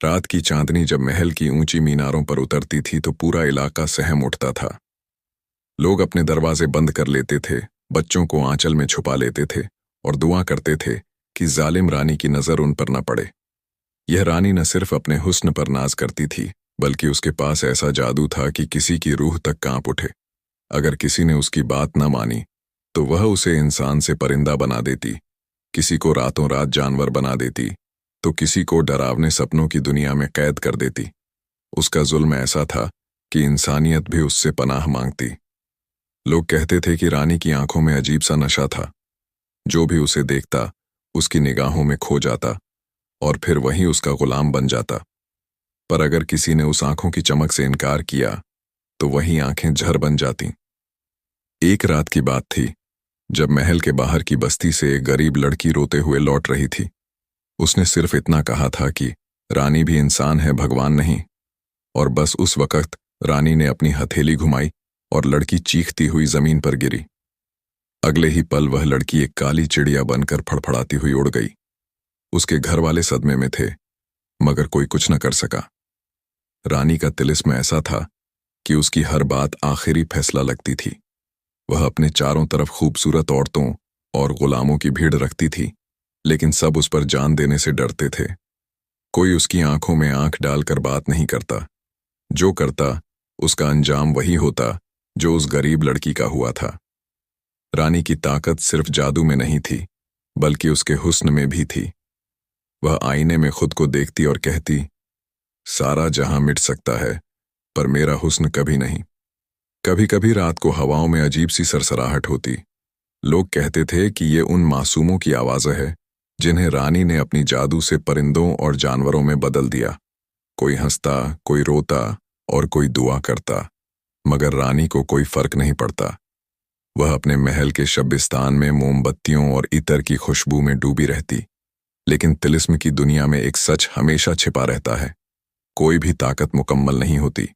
रात की चांदनी जब महल की ऊंची मीनारों पर उतरती थी तो पूरा इलाका सहम उठता था। लोग अपने दरवाजे बंद कर लेते थे, बच्चों को आंचल में छुपा लेते थे और दुआ करते थे कि जालिम रानी की नजर उन पर न पड़े। यह रानी न सिर्फ अपने हुस्न पर नाज करती थी, बल्कि उसके पास ऐसा जादू था कि किसी की रूह तक कांप उठे। अगर किसी ने उसकी बात न मानी तो वह उसे इंसान से परिंदा बना देती, किसी को रातों रात जानवर बना देती, तो किसी को डरावने सपनों की दुनिया में कैद कर देती। उसका जुल्म ऐसा था कि इंसानियत भी उससे पनाह मांगती। लोग कहते थे कि रानी की आंखों में अजीब सा नशा था। जो भी उसे देखता उसकी निगाहों में खो जाता और फिर वही उसका गुलाम बन जाता। पर अगर किसी ने उस आंखों की चमक से इनकार किया तो वही आंखें जहर बन जातीं। एक रात की बात थी जब महल के बाहर की बस्ती से एक गरीब लड़की रोते हुए लौट रही थी। उसने सिर्फ इतना कहा था कि रानी भी इंसान है, भगवान नहीं। और बस उस वक्त रानी ने अपनी हथेली घुमाई और लड़की चीखती हुई जमीन पर गिरी। अगले ही पल वह लड़की एक काली चिड़िया बनकर फड़फड़ाती हुई उड़ गई। उसके घर वाले सदमे में थे, मगर कोई कुछ न कर सका। रानी का तिलिस्म ऐसा था कि उसकी हर बात आखिरी फैसला लगती थी। वह अपने चारों तरफ खूबसूरत औरतों और गुलामों की भीड़ रखती थी, लेकिन सब उस पर जान देने से डरते थे। कोई उसकी आंखों में आंख डालकर बात नहीं करता। जो करता उसका अंजाम वही होता जो उस गरीब लड़की का हुआ था। रानी की ताकत सिर्फ जादू में नहीं थी, बल्कि उसके हुस्न में भी थी। वह आईने में खुद को देखती और कहती, सारा जहां मिट सकता है, पर मेरा हुस्न कभी नहीं। कभी कभी रात को हवाओं में अजीब सी सरसराहट होती। लोग कहते थे कि ये उन मासूमों की आवाज़ है जिन्हें रानी ने अपनी जादू से परिंदों और जानवरों में बदल दिया। कोई हंसता, कोई रोता और कोई दुआ करता, मगर रानी को कोई फर्क नहीं पड़ता। वह अपने महल के शबिस्तान में मोमबत्तियों और इतर की खुशबू में डूबी रहती। लेकिन तिलिस्म की दुनिया में एक सच हमेशा छिपा रहता है, कोई भी ताकत मुकम्मल नहीं होती।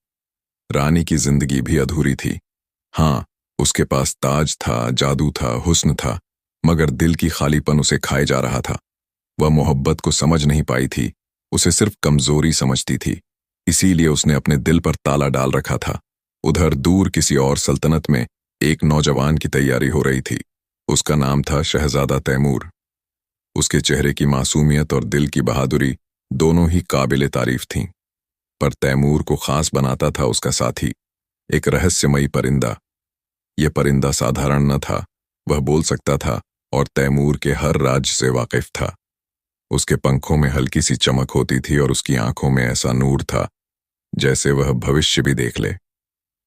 रानी की जिंदगी भी अधूरी थी। हाँ, उसके पास ताज था, जादू था, हुस्न था, मगर दिल की खालीपन उसे खाए जा रहा था। वह मोहब्बत को समझ नहीं पाई थी, उसे सिर्फ कमजोरी समझती थी। इसीलिए उसने अपने दिल पर ताला डाल रखा था। उधर दूर किसी और सल्तनत में एक नौजवान की तैयारी हो रही थी। उसका नाम था शहजादा तैमूर। उसके चेहरे की मासूमियत और दिल की बहादुरी दोनों ही काबिले तारीफ थीं। पर तैमूर को खास बनाता था उसका साथी, एक रहस्यमयी परिंदा। यह परिंदा साधारण न था, वह बोल सकता था और तैमूर के हर राज से वाकिफ था। उसके पंखों में हल्की सी चमक होती थी और उसकी आंखों में ऐसा नूर था जैसे वह भविष्य भी देख ले।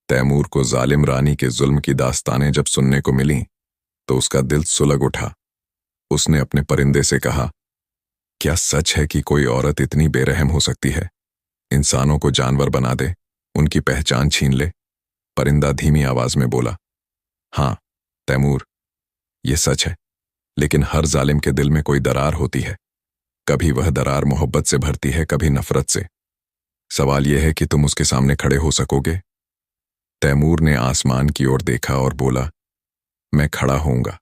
तैमूर को जालिम रानी के जुल्म की दास्तानें जब सुनने को मिलीं तो उसका दिल सुलग उठा। उसने अपने परिंदे से कहा, क्या सच है कि कोई औरत इतनी बेरहम हो सकती है? इंसानों को जानवर बना दे, उनकी पहचान छीन ले। परिंदा धीमी आवाज में बोला, हाँ तैमूर, ये सच है, लेकिन हर जालिम के दिल में कोई दरार होती है। कभी वह दरार मोहब्बत से भरती है, कभी नफरत से। सवाल यह है कि तुम उसके सामने खड़े हो सकोगे? तैमूर ने आसमान की ओर देखा और बोला, मैं खड़ा होऊंगा।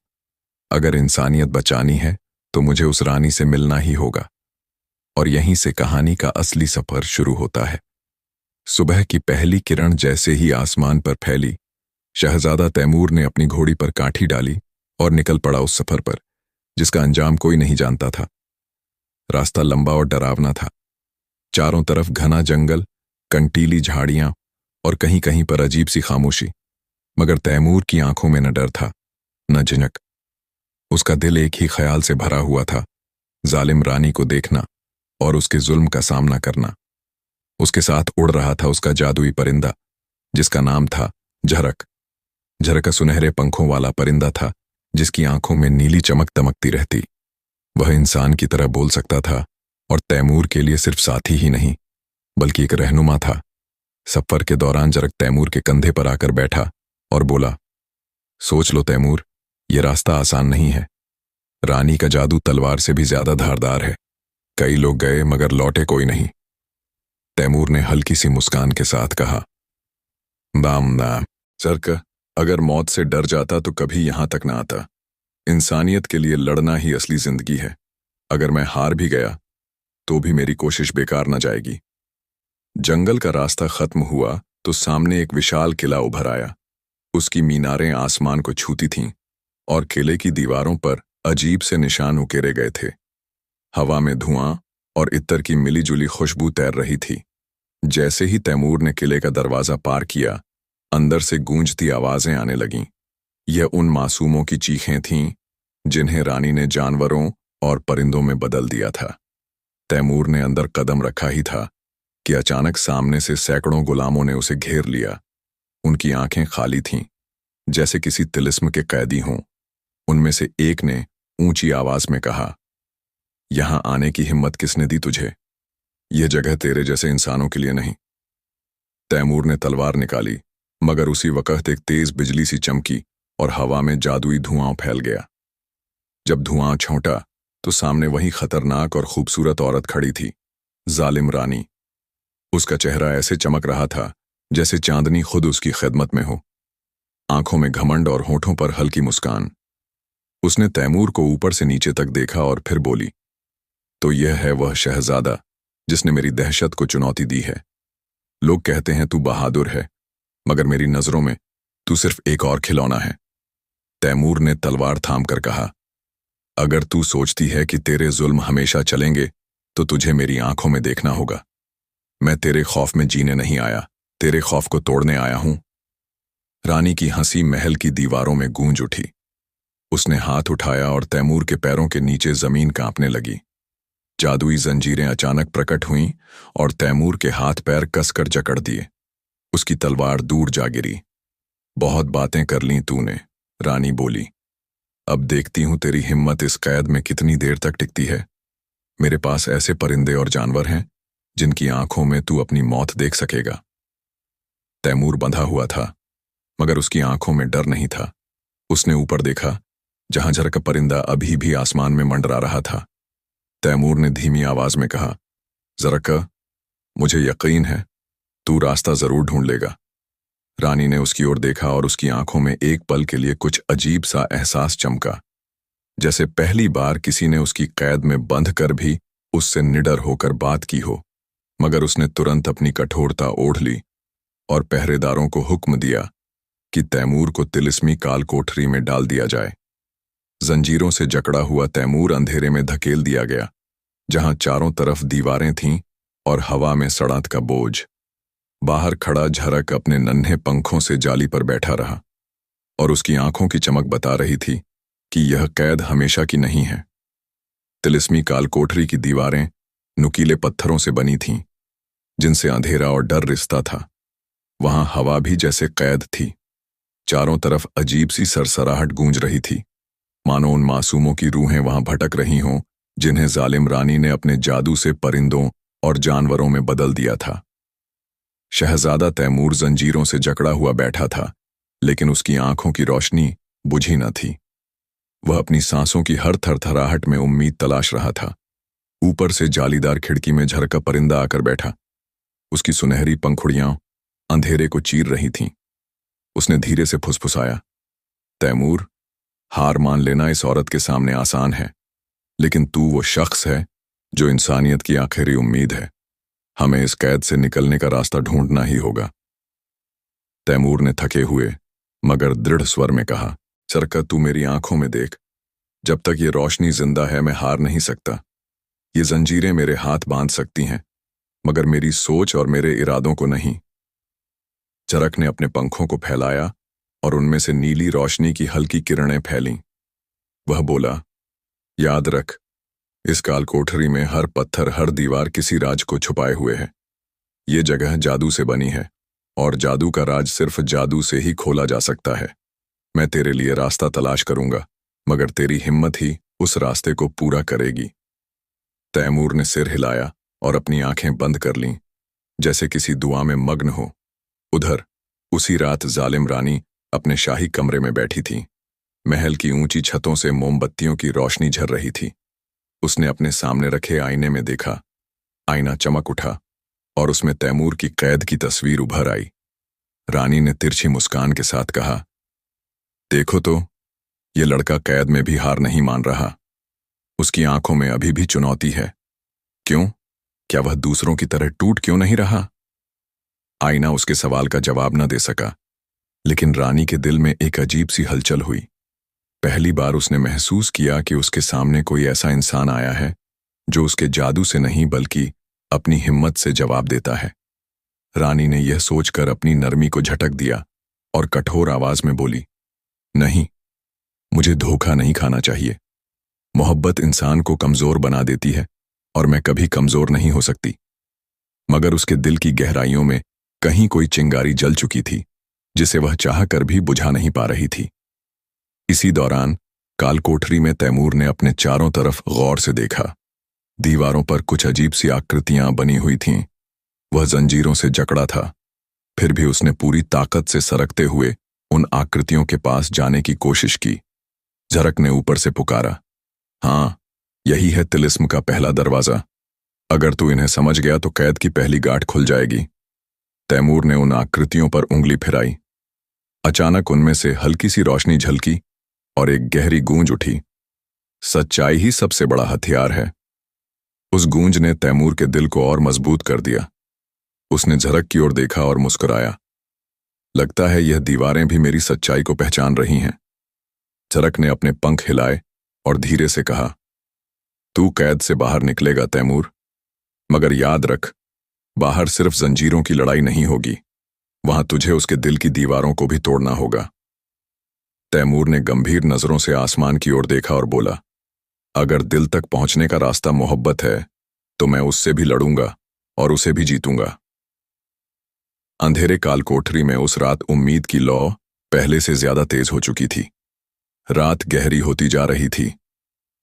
अगर इंसानियत बचानी है तो मुझे उस रानी से मिलना ही होगा। और यहीं से कहानी का असली सफर शुरू होता है। सुबह की पहली किरण जैसे ही आसमान पर फैली, शहजादा तैमूर ने अपनी घोड़ी पर काठी डाली और निकल पड़ा उस सफर पर जिसका अंजाम कोई नहीं जानता था। रास्ता लंबा और डरावना था। चारों तरफ घना जंगल, कंटीली झाड़ियां और कहीं कहीं पर अजीब सी खामोशी। मगर तैमूर की आंखों में न डर था, न झिझक। उसका दिल एक ही ख्याल से भरा हुआ था, जालिम रानी को देखना और उसके जुल्म का सामना करना। उसके साथ उड़ रहा था उसका जादुई परिंदा जिसका नाम था झरक। झरक सुनहरे पंखों वाला परिंदा था जिसकी आंखों में नीली चमक दमकती रहती। वह इंसान की तरह बोल सकता था और तैमूर के लिए सिर्फ साथी ही नहीं बल्कि एक रहनुमा था। सफर के दौरान झरक तैमूर के कंधे पर आकर बैठा और बोला, सोच लो तैमूर, यह रास्ता आसान नहीं है। रानी का जादू तलवार से भी ज्यादा धारदार है। कई लोग गए मगर लौटे कोई नहीं। तैमूर ने हल्की सी मुस्कान के साथ कहा, दाम झरक, अगर मौत से डर जाता तो कभी यहां तक ना आता। इंसानियत के लिए लड़ना ही असली जिंदगी है। अगर मैं हार भी गया तो भी मेरी कोशिश बेकार न जाएगी। जंगल का रास्ता खत्म हुआ तो सामने एक विशाल किला उभर आया। उसकी मीनारें आसमान को छूती थीं और किले की दीवारों पर अजीब से निशान उकेरे गए थे। हवा में धुआं और इत्तर की मिलीजुली खुशबू तैर रही थी। जैसे ही तैमूर ने किले का दरवाजा पार किया, अंदर से गूंजती आवाजें आने लगीं। यह उन मासूमों की चीखें थीं जिन्हें रानी ने जानवरों और परिंदों में बदल दिया था। तैमूर ने अंदर कदम रखा ही था कि अचानक सामने से सैकड़ों गुलामों ने उसे घेर लिया। उनकी आंखें खाली थीं, जैसे किसी तिलिस्म के कैदी हों। उनमें से एक ने ऊंची आवाज में कहा, यहां आने की हिम्मत किसने दी तुझे? यह जगह तेरे जैसे इंसानों के लिए नहीं। तैमूर ने तलवार निकाली, मगर उसी वक्त एक तेज बिजली सी चमकी और हवा में जादुई धुआं फैल गया। जब धुआं छौंटा तो सामने वही खतरनाक और खूबसूरत औरत खड़ी थी, जालिम रानी। उसका चेहरा ऐसे चमक रहा था जैसे चांदनी खुद उसकी खिदमत में हो। आंखों में घमंड और होठों पर हल्की मुस्कान। उसने तैमूर को ऊपर से नीचे तक देखा और फिर बोली, तो यह है वह शहजादा जिसने मेरी दहशत को चुनौती दी है। लोग कहते हैं तू बहादुर है, मगर मेरी नजरों में तू सिर्फ एक और खिलौना है। तैमूर ने तलवार थामकर कहा, अगर तू सोचती है कि तेरे जुल्म हमेशा चलेंगे तो तुझे मेरी आंखों में देखना होगा। मैं तेरे खौफ में जीने नहीं आया, तेरे खौफ को तोड़ने आया हूं। रानी की हंसी महल की दीवारों में गूंज उठी। उसने हाथ उठाया और तैमूर के पैरों के नीचे जमीन कांपने लगी। जादुई जंजीरें अचानक प्रकट हुईं और तैमूर के हाथ पैर कसकर जकड़ दिए। उसकी तलवार दूर जा गिरी। बहुत बातें कर लीं तूने, रानी बोली। अब देखती हूं तेरी हिम्मत इस कैद में कितनी देर तक टिकती है। मेरे पास ऐसे परिंदे और जानवर हैं जिनकी आंखों में तू अपनी मौत देख सकेगा। तैमूर बंधा हुआ था, मगर उसकी आंखों में डर नहीं था। उसने ऊपर देखा, जहां झरका परिंदा अभी भी आसमान में मंडरा रहा था। तैमूर ने धीमी आवाज में कहा, जरका, मुझे यकीन है तू रास्ता जरूर ढूंढ लेगा। रानी ने उसकी ओर देखा और उसकी आंखों में एक पल के लिए कुछ अजीब सा एहसास चमका, जैसे पहली बार किसी ने उसकी कैद में बंध कर भी उससे निडर होकर बात की हो। मगर उसने तुरंत अपनी कठोरता ओढ़ ली और पहरेदारों को हुक्म दिया कि तैमूर को तिलिस्मी काल कोठरी में डाल दिया जाए। जंजीरों से जकड़ा हुआ तैमूर अंधेरे में धकेल दिया गया, जहां चारों तरफ दीवारें थीं और हवा में सड़ांत का बोझ। बाहर खड़ा झरक अपने नन्हे पंखों से जाली पर बैठा रहा और उसकी आंखों की चमक बता रही थी कि यह कैद हमेशा की नहीं है। तिलिस्मी काल कोठरी की दीवारें नुकीले पत्थरों से बनी थीं, जिनसे अंधेरा और डर रिश्ता था। वहां हवा भी जैसे कैद थी। चारों तरफ अजीब सी सरसराहट गूंज रही थी, मानो उन मासूमों की रूहें वहां भटक रही हों जिन्हें जालिम रानी ने अपने जादू से परिंदों और जानवरों में बदल दिया था। शहजादा तैमूर जंजीरों से जकड़ा हुआ बैठा था, लेकिन उसकी आंखों की रोशनी बुझी न थी। वह अपनी सांसों की हर थरथराहट में उम्मीद तलाश रहा था। ऊपर से जालीदार खिड़की में झरका परिंदा आकर बैठा। उसकी सुनहरी पंखुड़ियां अंधेरे को चीर रही थीं। उसने धीरे से फुसफुसाया, तैमूर, हार मान लेना इस औरत के सामने आसान है, लेकिन तू वो शख्स है जो इंसानियत की आखिरी उम्मीद है। हमें इस कैद से निकलने का रास्ता ढूंढना ही होगा। तैमूर ने थके हुए मगर दृढ़ स्वर में कहा, सरका, तू मेरी आंखों में देख। जब तक ये रोशनी जिंदा है मैं हार नहीं सकता। ये जंजीरें मेरे हाथ बांध सकती हैं, मगर मेरी सोच और मेरे इरादों को नहीं। चरक ने अपने पंखों को फैलाया और उनमें से नीली रोशनी की हल्की किरणें फैलीं। वह बोला, याद रख, इस काल कोठरी में हर पत्थर, हर दीवार किसी राज को छुपाए हुए है। ये जगह जादू से बनी है और जादू का राज सिर्फ जादू से ही खोला जा सकता है। मैं तेरे लिए रास्ता तलाश करूंगा, मगर तेरी हिम्मत ही उस रास्ते को पूरा करेगी। तैमूर ने सिर हिलाया और अपनी आंखें बंद कर लीं, जैसे किसी दुआ में मग्न हो। उधर उसी रात जालिम रानी अपने शाही कमरे में बैठी थी। महल की ऊंची छतों से मोमबत्तियों की रोशनी झर रही थी। उसने अपने सामने रखे आईने में देखा। आईना चमक उठा और उसमें तैमूर की कैद की तस्वीर उभर आई। रानी ने तिरछी मुस्कान के साथ कहा, देखो तो, ये लड़का कैद में भी हार नहीं मान रहा। उसकी आंखों में अभी भी चुनौती है। क्यों? क्या वह दूसरों की तरह टूट क्यों नहीं रहा? आईना उसके सवाल का जवाब न दे सका, लेकिन रानी के दिल में एक अजीब सी हलचल हुई। पहली बार उसने महसूस किया कि उसके सामने कोई ऐसा इंसान आया है जो उसके जादू से नहीं बल्कि अपनी हिम्मत से जवाब देता है। रानी ने यह सोचकर अपनी नरमी को झटक दिया और कठोर आवाज में बोली, नहीं, मुझे धोखा नहीं खाना चाहिए। मोहब्बत इंसान को कमजोर बना देती है और मैं कभी कमजोर नहीं हो सकती। मगर उसके दिल की गहराइयों में कहीं कोई चिंगारी जल चुकी थी जिसे वह चाहकर भी बुझा नहीं पा रही थी। इसी दौरान कालकोठरी में तैमूर ने अपने चारों तरफ गौर से देखा। दीवारों पर कुछ अजीब सी आकृतियां बनी हुई थीं। वह जंजीरों से जकड़ा था, फिर भी उसने पूरी ताकत से सरकते हुए उन आकृतियों के पास जाने की कोशिश की। झरक ने ऊपर से पुकारा, हाँ, यही है तिलिस्म का पहला दरवाजा। अगर तू इन्हें समझ गया तो कैद की पहली गांठ खुल जाएगी। तैमूर ने उन आकृतियों पर उंगली फिराई। अचानक उनमें से हल्की सी रोशनी झलकी और एक गहरी गूंज उठी, सच्चाई ही सबसे बड़ा हथियार है। उस गूंज ने तैमूर के दिल को और मजबूत कर दिया। उसने झरक की ओर देखा और मुस्कुराया। लगता है यह दीवारें भी मेरी सच्चाई को पहचान रही हैं। झरक ने अपने पंख हिलाए और धीरे से कहा, तू कैद से बाहर निकलेगा तैमूर, मगर याद रख, बाहर सिर्फ जंजीरों की लड़ाई नहीं होगी, वहां तुझे उसके दिल की दीवारों को भी तोड़ना होगा। तैमूर ने गंभीर नजरों से आसमान की ओर देखा और बोला, अगर दिल तक पहुंचने का रास्ता मोहब्बत है तो मैं उससे भी लड़ूंगा और उसे भी जीतूंगा। अंधेरे कालकोठरी में उस रात उम्मीद की लौ पहले से ज्यादा तेज हो चुकी थी। रात गहरी होती जा रही थी।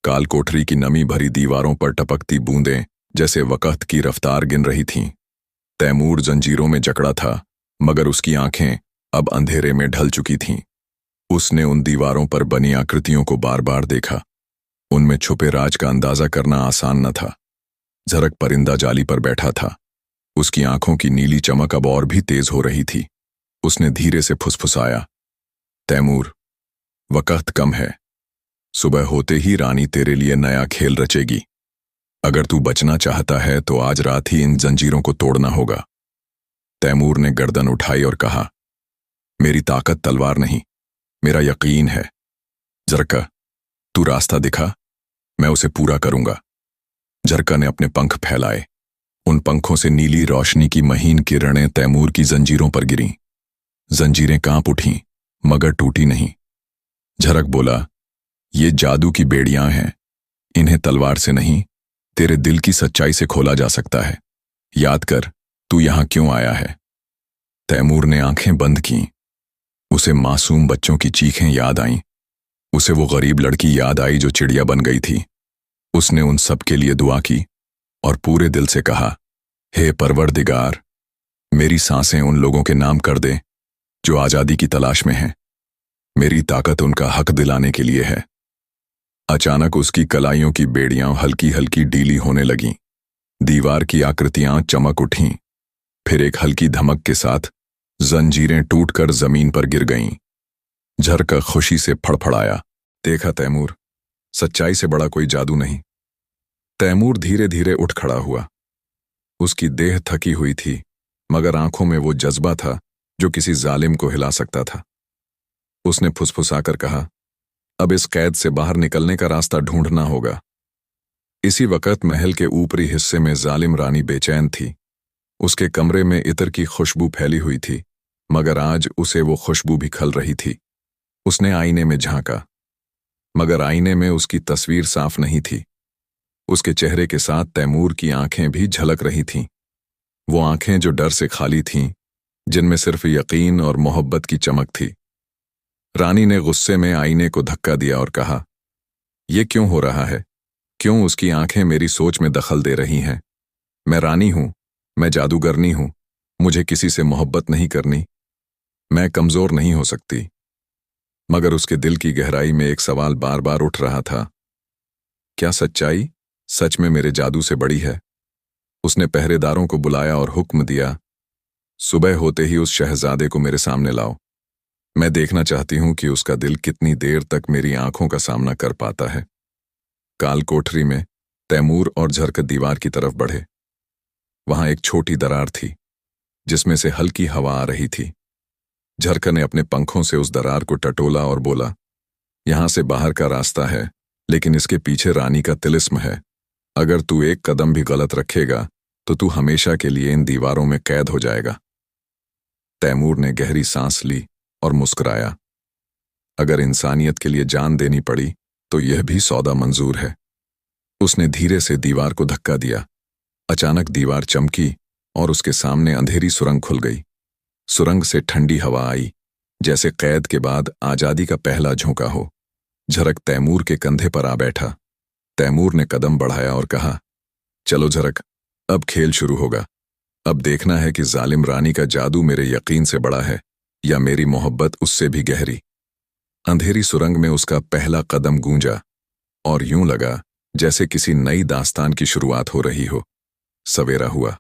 कालकोठरी की नमी भरी दीवारों पर टपकती बूंदें जैसे वक़्त की रफ्तार गिन रही थीं। तैमूर जंजीरों में जकड़ा था, मगर उसकी आंखें अब अंधेरे में ढल चुकी थीं। उसने उन दीवारों पर बनी आकृतियों को बार बार देखा। उनमें छुपे राज का अंदाजा करना आसान न था। झरक परिंदा जाली पर बैठा था। उसकी आंखों की नीली चमक अब और भी तेज हो रही थी। उसने धीरे से फुसफुसाया, तैमूर, वक़्त कम है। सुबह होते ही रानी तेरे लिए नया खेल रचेगी। अगर तू बचना चाहता है तो आज रात ही इन जंजीरों को तोड़ना होगा। तैमूर ने गर्दन उठाई और कहा, मेरी ताकत तलवार नहीं, मेरा यकीन है। झरका, तू रास्ता दिखा, मैं उसे पूरा करूंगा। झरका ने अपने पंख फैलाए। उन पंखों से नीली रोशनी की महीन किरणें तैमूर की जंजीरों पर गिरीं। जंजीरें कांप उठीं, मगर टूटी नहीं। झरक बोला, ये जादू की बेड़ियां हैं, इन्हें तलवार से नहीं, तेरे दिल की सच्चाई से खोला जा सकता है। याद कर, तू यहां क्यों आया है। तैमूर ने आंखें बंद कीं। उसे मासूम बच्चों की चीखें याद आईं। उसे वो गरीब लड़की याद आई जो चिड़िया बन गई थी। उसने उन सब के लिए दुआ की और पूरे दिल से कहा, हे परवरदिगार, मेरी सांसें उन लोगों के नाम कर दे जो आजादी की तलाश में हैं। मेरी ताकत उनका हक दिलाने के लिए है। अचानक उसकी कलाइयों की बेड़ियां हल्की हल्की ढीली होने लगीं। दीवार की आकृतियां चमक उठीं। फिर एक हल्की धमक के साथ जंजीरें टूटकर जमीन पर गिर गईं। झरका खुशी से फड़फड़ाया, देखा तैमूर, सच्चाई से बड़ा कोई जादू नहीं। तैमूर धीरे धीरे उठ खड़ा हुआ। उसकी देह थकी हुई थी, मगर आंखों में वो जज्बा था जो किसी जालिम को हिला सकता था। उसने फुसफुसाकर कहा, अब इस कैद से बाहर निकलने का रास्ता ढूंढना होगा। इसी वक्त महल के ऊपरी हिस्से में जालिम रानी बेचैन थी। उसके कमरे में इत्र की खुशबू फैली हुई थी, मगर आज उसे वो खुशबू भी खल रही थी। उसने आईने में झांका, मगर आईने में उसकी तस्वीर साफ नहीं थी। उसके चेहरे के साथ तैमूर की आंखें भी झलक रही थीं। वो आंखें जो डर से खाली थीं, जिनमें सिर्फ यकीन और मोहब्बत की चमक थी। रानी ने गुस्से में आईने को धक्का दिया और कहा, यह क्यों हो रहा है? क्यों उसकी आंखें मेरी सोच में दखल दे रही हैं? मैं रानी हूं, मैं जादूगरनी हूं, मुझे किसी से मोहब्बत नहीं करनी। मैं कमजोर नहीं हो सकती। मगर उसके दिल की गहराई में एक सवाल बार बार उठ रहा था, क्या सच्चाई सच में मेरे जादू से बड़ी है? उसने पहरेदारों को बुलाया और हुक्म दिया, सुबह होते ही उस शहजादे को मेरे सामने लाओ। मैं देखना चाहती हूं कि उसका दिल कितनी देर तक मेरी आंखों का सामना कर पाता है। काल कोठरी में तैमूर और झरकत दीवार की तरफ बढ़े। वहां एक छोटी दरार थी जिसमें से हल्की हवा आ रही थी। झरकत ने अपने पंखों से उस दरार को टटोला और बोला, यहां से बाहर का रास्ता है, लेकिन इसके पीछे रानी का तिलिस्म है। अगर तू एक कदम भी गलत रखेगा तो तू हमेशा के लिए इन दीवारों में कैद हो जाएगा। तैमूर ने गहरी सांस ली और मुस्कुराया। अगर इंसानियत के लिए जान देनी पड़ी तो यह भी सौदा मंजूर है। उसने धीरे से दीवार को धक्का दिया। अचानक दीवार चमकी और उसके सामने अंधेरी सुरंग खुल गई। सुरंग से ठंडी हवा आई, जैसे कैद के बाद आजादी का पहला झोंका हो। झरक तैमूर के कंधे पर आ बैठा। तैमूर ने कदम बढ़ाया और कहा, चलो झरक, अब खेल शुरू होगा। अब देखना है कि जालिम रानी का जादू मेरे यकीन से बड़ा है या मेरी मोहब्बत उससे भी गहरी। अंधेरी सुरंग में उसका पहला कदम गूंजा और यूं लगा जैसे किसी नई दास्तान की शुरुआत हो रही हो। सवेरा हुआ।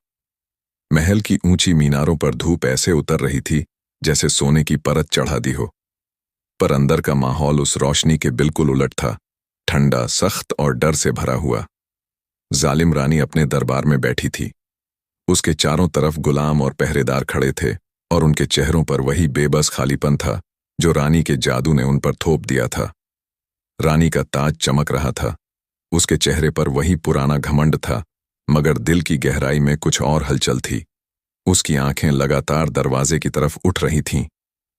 महल की ऊंची मीनारों पर धूप ऐसे उतर रही थी जैसे सोने की परत चढ़ा दी हो, पर अंदर का माहौल उस रोशनी के बिल्कुल उलट था, ठंडा, सख्त और डर से भरा हुआ। जालिम रानी अपने दरबार में बैठी थी। उसके चारों तरफ गुलाम और पहरेदार खड़े थे और उनके चेहरों पर वही बेबस खालीपन था जो रानी के जादू ने उन पर थोप दिया था। रानी का ताज चमक रहा था। उसके चेहरे पर वही पुराना घमंड था, मगर दिल की गहराई में कुछ और हलचल थी। उसकी आंखें लगातार दरवाजे की तरफ उठ रही थीं,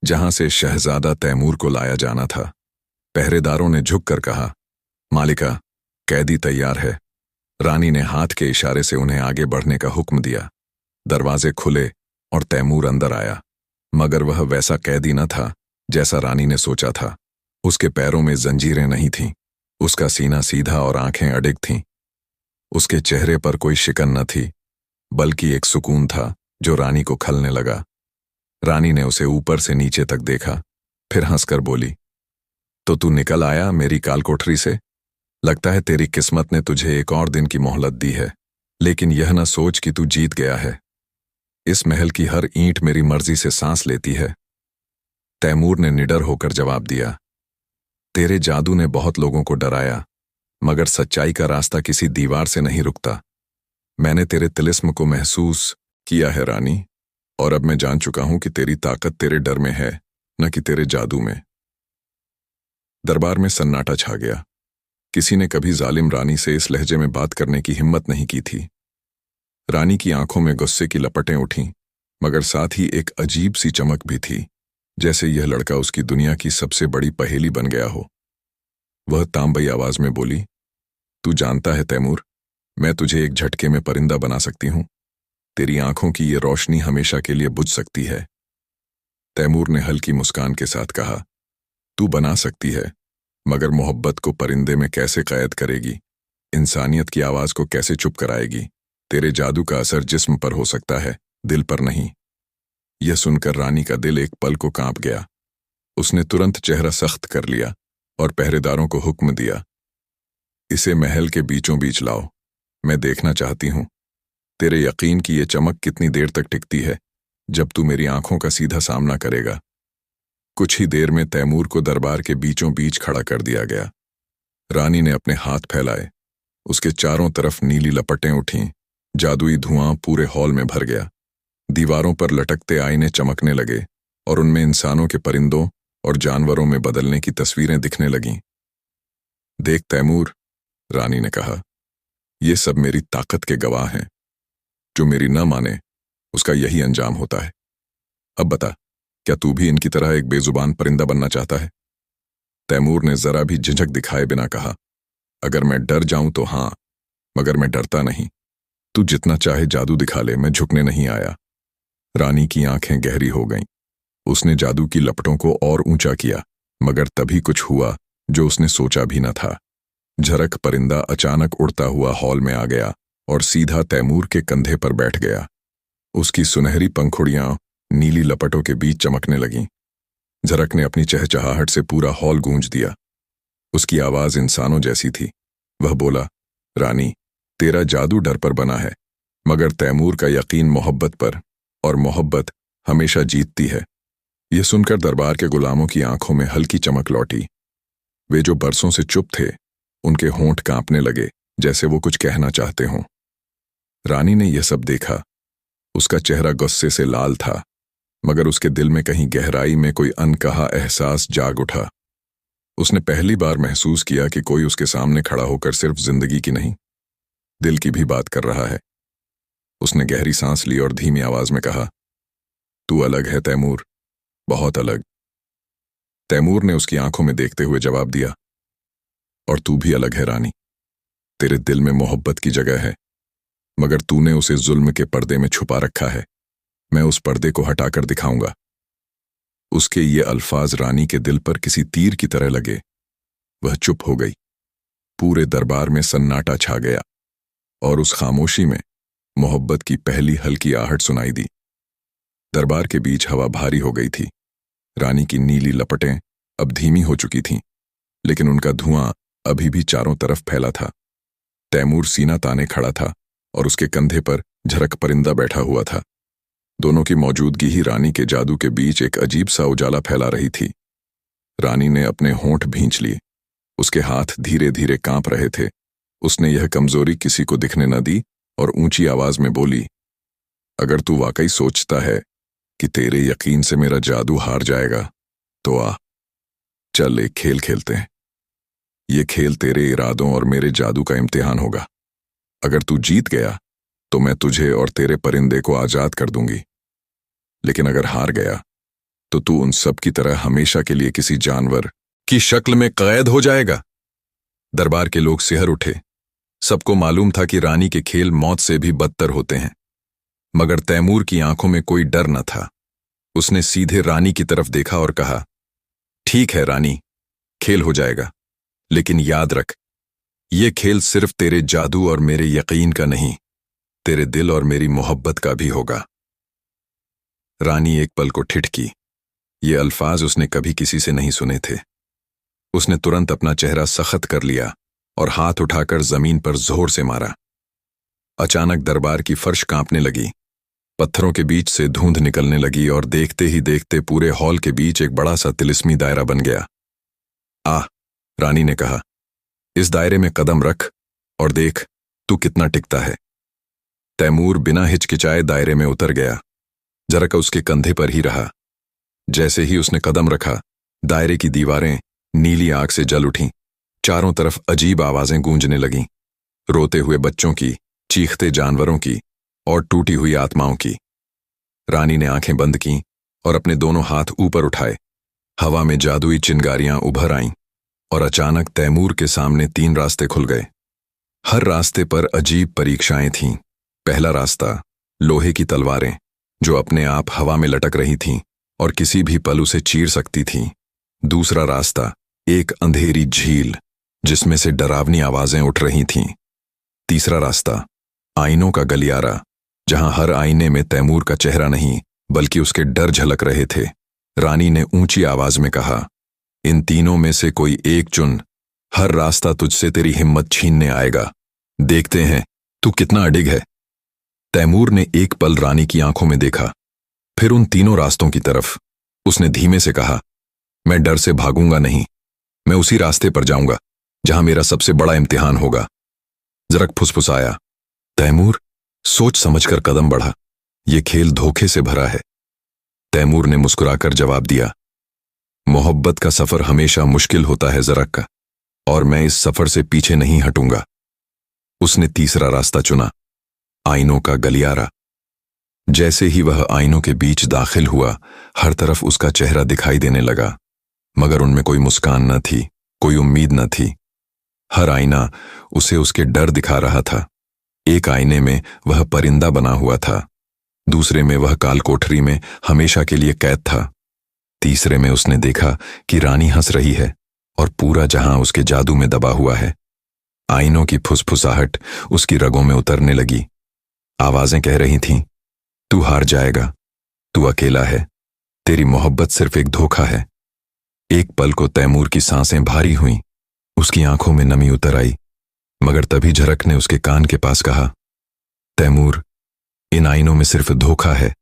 जहां से शहजादा तैमूर को लाया जाना था। पहरेदारों ने झुककर कहा, मालिका, कैदी तैयार है। रानी ने हाथ के इशारे से उन्हें आगे बढ़ने का हुक्म दिया। दरवाजे खुले और तैमूर अंदर आया, मगर वह वैसा कैदी न था जैसा रानी ने सोचा था। उसके पैरों में जंजीरें नहीं थीं, उसका सीना सीधा और आंखें अडिग थीं। उसके चेहरे पर कोई शिकन न थी, बल्कि एक सुकून था जो रानी को खलने लगा। रानी ने उसे ऊपर से नीचे तक देखा, फिर हंसकर बोली, तो तू निकल आया मेरी कालकोठरी से? लगता है तेरी किस्मत ने तुझे एक और दिन की मोहलत दी है, लेकिन यह न सोच कि तू जीत गया है। इस महल की हर ईंट मेरी मर्जी से सांस लेती है। तैमूर ने निडर होकर जवाब दिया, तेरे जादू ने बहुत लोगों को डराया, मगर सच्चाई का रास्ता किसी दीवार से नहीं रुकता। मैंने तेरे तिलिस्म को महसूस किया है रानी, और अब मैं जान चुका हूं कि तेरी ताकत तेरे डर में है, न कि तेरे जादू में। दरबार में सन्नाटा छा गया। किसी ने कभी जालिम रानी से इस लहजे में बात करने की हिम्मत नहीं की थी। रानी की आंखों में गुस्से की लपटें उठीं, मगर साथ ही एक अजीब सी चमक भी थी, जैसे यह लड़का उसकी दुनिया की सबसे बड़ी पहेली बन गया हो। वह तांबई आवाज में बोली, तू जानता है तैमूर, मैं तुझे एक झटके में परिंदा बना सकती हूं। तेरी आंखों की ये रोशनी हमेशा के लिए बुझ सकती है। तैमूर ने हल्की मुस्कान के साथ कहा, तू बना सकती है, मगर मोहब्बत को परिंदे में कैसे कैद करेगी? इंसानियत की आवाज को कैसे चुप कराएगी? तेरे जादू का असर जिस्म पर हो सकता है, दिल पर नहीं। यह सुनकर रानी का दिल एक पल को कांप गया। उसने तुरंत चेहरा सख्त कर लिया और पहरेदारों को हुक्म दिया, इसे महल के बीचों बीच लाओ। मैं देखना चाहती हूं तेरे यकीन की ये चमक कितनी देर तक टिकती है, जब तू मेरी आंखों का सीधा सामना करेगा। कुछ ही देर में तैमूर को दरबार के बीचों बीच खड़ा कर दिया गया। रानी ने अपने हाथ फैलाए। उसके चारों तरफ नीली लपटें उठीं। जादुई धुआं पूरे हॉल में भर गया। दीवारों पर लटकते आईने चमकने लगे और उनमें इंसानों के परिंदों और जानवरों में बदलने की तस्वीरें दिखने लगीं। देख तैमूर, रानी ने कहा, ये सब मेरी ताकत के गवाह हैं। जो मेरी न माने उसका यही अंजाम होता है। अब बता, क्या तू भी इनकी तरह एक बेजुबान परिंदा बनना चाहता है? तैमूर ने जरा भी झिझक दिखाए बिना कहा, अगर मैं डर जाऊं तो हां, मगर मैं डरता नहीं। तू जितना चाहे जादू दिखा ले, मैं झुकने नहीं आया। रानी की आंखें गहरी हो गईं। उसने जादू की लपटों को और ऊंचा किया, मगर तभी कुछ हुआ जो उसने सोचा भी न था। झरक परिंदा अचानक उड़ता हुआ हॉल में आ गया और सीधा तैमूर के कंधे पर बैठ गया। उसकी सुनहरी पंखुड़ियां नीली लपटों के बीच चमकने लगीं। झरक ने अपनी चहचहाहट से पूरा हॉल गूंज दिया। उसकी आवाज इंसानों जैसी थी। वह बोला, रानी, तेरा जादू डर पर बना है, मगर तैमूर का यकीन मोहब्बत पर, और मोहब्बत हमेशा जीतती है। यह सुनकर दरबार के गुलामों की आंखों में हल्की चमक लौटी। वे जो बरसों से चुप थे, उनके होंठ कांपने लगे जैसे वो कुछ कहना चाहते हों। रानी ने यह सब देखा। उसका चेहरा गुस्से से लाल था, मगर उसके दिल में कहीं गहराई में कोई अनकहा एहसास जाग उठा। उसने पहली बार महसूस किया कि कोई उसके सामने खड़ा होकर सिर्फ जिंदगी की नहीं, दिल की भी बात कर रहा है। उसने गहरी सांस ली और धीमी आवाज में कहा, तू अलग है तैमूर, बहुत अलग। तैमूर ने उसकी आंखों में देखते हुए जवाब दिया, और तू भी अलग है रानी। तेरे दिल में मोहब्बत की जगह है, मगर तूने उसे जुल्म के पर्दे में छुपा रखा है। मैं उस पर्दे को हटाकर दिखाऊंगा। उसके ये अल्फाज रानी के दिल पर किसी तीर की तरह लगे। वह चुप हो गई। पूरे दरबार में सन्नाटा छा गया, और उस खामोशी में मोहब्बत की पहली हल्की आहट सुनाई दी। दरबार के बीच हवा भारी हो गई थी। रानी की नीली लपटें अब धीमी हो चुकी थीं, लेकिन उनका धुआं अभी भी चारों तरफ फैला था। तैमूर सीना ताने खड़ा था और उसके कंधे पर झरक परिंदा बैठा हुआ था। दोनों की मौजूदगी ही रानी के जादू के बीच एक अजीब सा उजाला फैला रही थी। रानी ने अपने होंठ भींच लिए। उसके हाथ धीरे धीरे कांप रहे थे। उसने यह कमजोरी किसी को दिखने न दी और ऊंची आवाज में बोली, अगर तू वाकई सोचता है कि तेरे यकीन से मेरा जादू हार जाएगा, तो आ, चल एक खेल खेलते हैं। ये खेल तेरे इरादों और मेरे जादू का इम्तिहान होगा। अगर तू जीत गया तो मैं तुझे और तेरे परिंदे को आजाद कर दूंगी, लेकिन अगर हार गया तो तू उन सब की तरह हमेशा के लिए किसी जानवर की शक्ल में कैद हो जाएगा। दरबार के लोग सिहर उठे। सबको मालूम था कि रानी के खेल मौत से भी बदतर होते हैं, मगर तैमूर की आंखों में कोई डर न था। उसने सीधे रानी की तरफ देखा और कहा, ठीक है रानी, खेल हो जाएगा, लेकिन याद रख, ये खेल सिर्फ तेरे जादू और मेरे यकीन का नहीं, तेरे दिल और मेरी मोहब्बत का भी होगा। रानी एक पल को ठिठकी। ये अल्फाज उसने कभी किसी से नहीं सुने थे। उसने तुरंत अपना चेहरा सख्त कर लिया और हाथ उठाकर जमीन पर जोर से मारा। अचानक दरबार की फर्श कांपने लगी। पत्थरों के बीच से धुंध निकलने लगी और देखते ही देखते पूरे हॉल के बीच एक बड़ा सा तिलिस्मी दायरा बन गया। रानी ने कहा, इस दायरे में कदम रख और देख तू कितना टिकता है। तैमूर बिना हिचकिचाए दायरे में उतर गया। जरक उसके कंधे पर ही रहा। जैसे ही उसने कदम रखा, दायरे की दीवारें नीली आग से जल उठीं। चारों तरफ अजीब आवाजें गूंजने लगीं, रोते हुए बच्चों की, चीखते जानवरों की और टूटी हुई आत्माओं की। रानी ने आंखें बंद कीं और अपने दोनों हाथ ऊपर उठाए। हवा में जादुई चिंगारियां उभर आईं और अचानक तैमूर के सामने 3 रास्ते खुल गए। हर रास्ते पर अजीब परीक्षाएं थीं। पहला रास्ता, लोहे की तलवारें जो अपने आप हवा में लटक रही थीं और किसी भी पल उसे चीर सकती थीं। दूसरा रास्ता, एक अंधेरी झील जिसमें से डरावनी आवाजें उठ रही थीं। तीसरा रास्ता, आईनों का गलियारा जहां हर आईने में तैमूर का चेहरा नहीं बल्कि उसके डर झलक रहे थे। रानी ने ऊंची आवाज में कहा, इन तीनों में से कोई एक चुन। हर रास्ता तुझसे तेरी हिम्मत छीनने आएगा। देखते हैं तू कितना अडिग है। तैमूर ने एक पल रानी की आंखों में देखा, फिर उन तीनों रास्तों की तरफ। उसने धीमे से कहा, मैं डर से भागूंगा नहीं, मैं उसी रास्ते पर जाऊंगा जहां मेरा सबसे बड़ा इम्तिहान होगा। जरक फुसफुसाया। तैमूर सोच समझकर कदम बढ़ा। यह खेल धोखे से भरा है। तैमूर ने मुस्कुराकर जवाब दिया, मोहब्बत का सफर हमेशा मुश्किल होता है जरक का, और मैं इस सफर से पीछे नहीं हटूंगा। उसने तीसरा रास्ता चुना, आईनों का गलियारा। जैसे ही वह आईनों के बीच दाखिल हुआ, हर तरफ उसका चेहरा दिखाई देने लगा, मगर उनमें कोई मुस्कान न थी, कोई उम्मीद न थी। हर आईना उसे उसके डर दिखा रहा था। एक आईने में वह परिंदा बना हुआ था, दूसरे में वह काल कोठरी में हमेशा के लिए कैद था, तीसरे में उसने देखा कि रानी हंस रही है और पूरा जहां उसके जादू में दबा हुआ है। आईनों की फुसफुसाहट उसकी रगों में उतरने लगी। आवाजें कह रही थीं, तू हार जाएगा, तू अकेला है, तेरी मोहब्बत सिर्फ एक धोखा है। एक पल को तैमूर की सांसें भारी हुईं, उसकी आंखों में नमी उतर आई, मगर तभी झरक ने उसके कान के पास कहा, तैमूर, इन आईनों में सिर्फ धोखा है।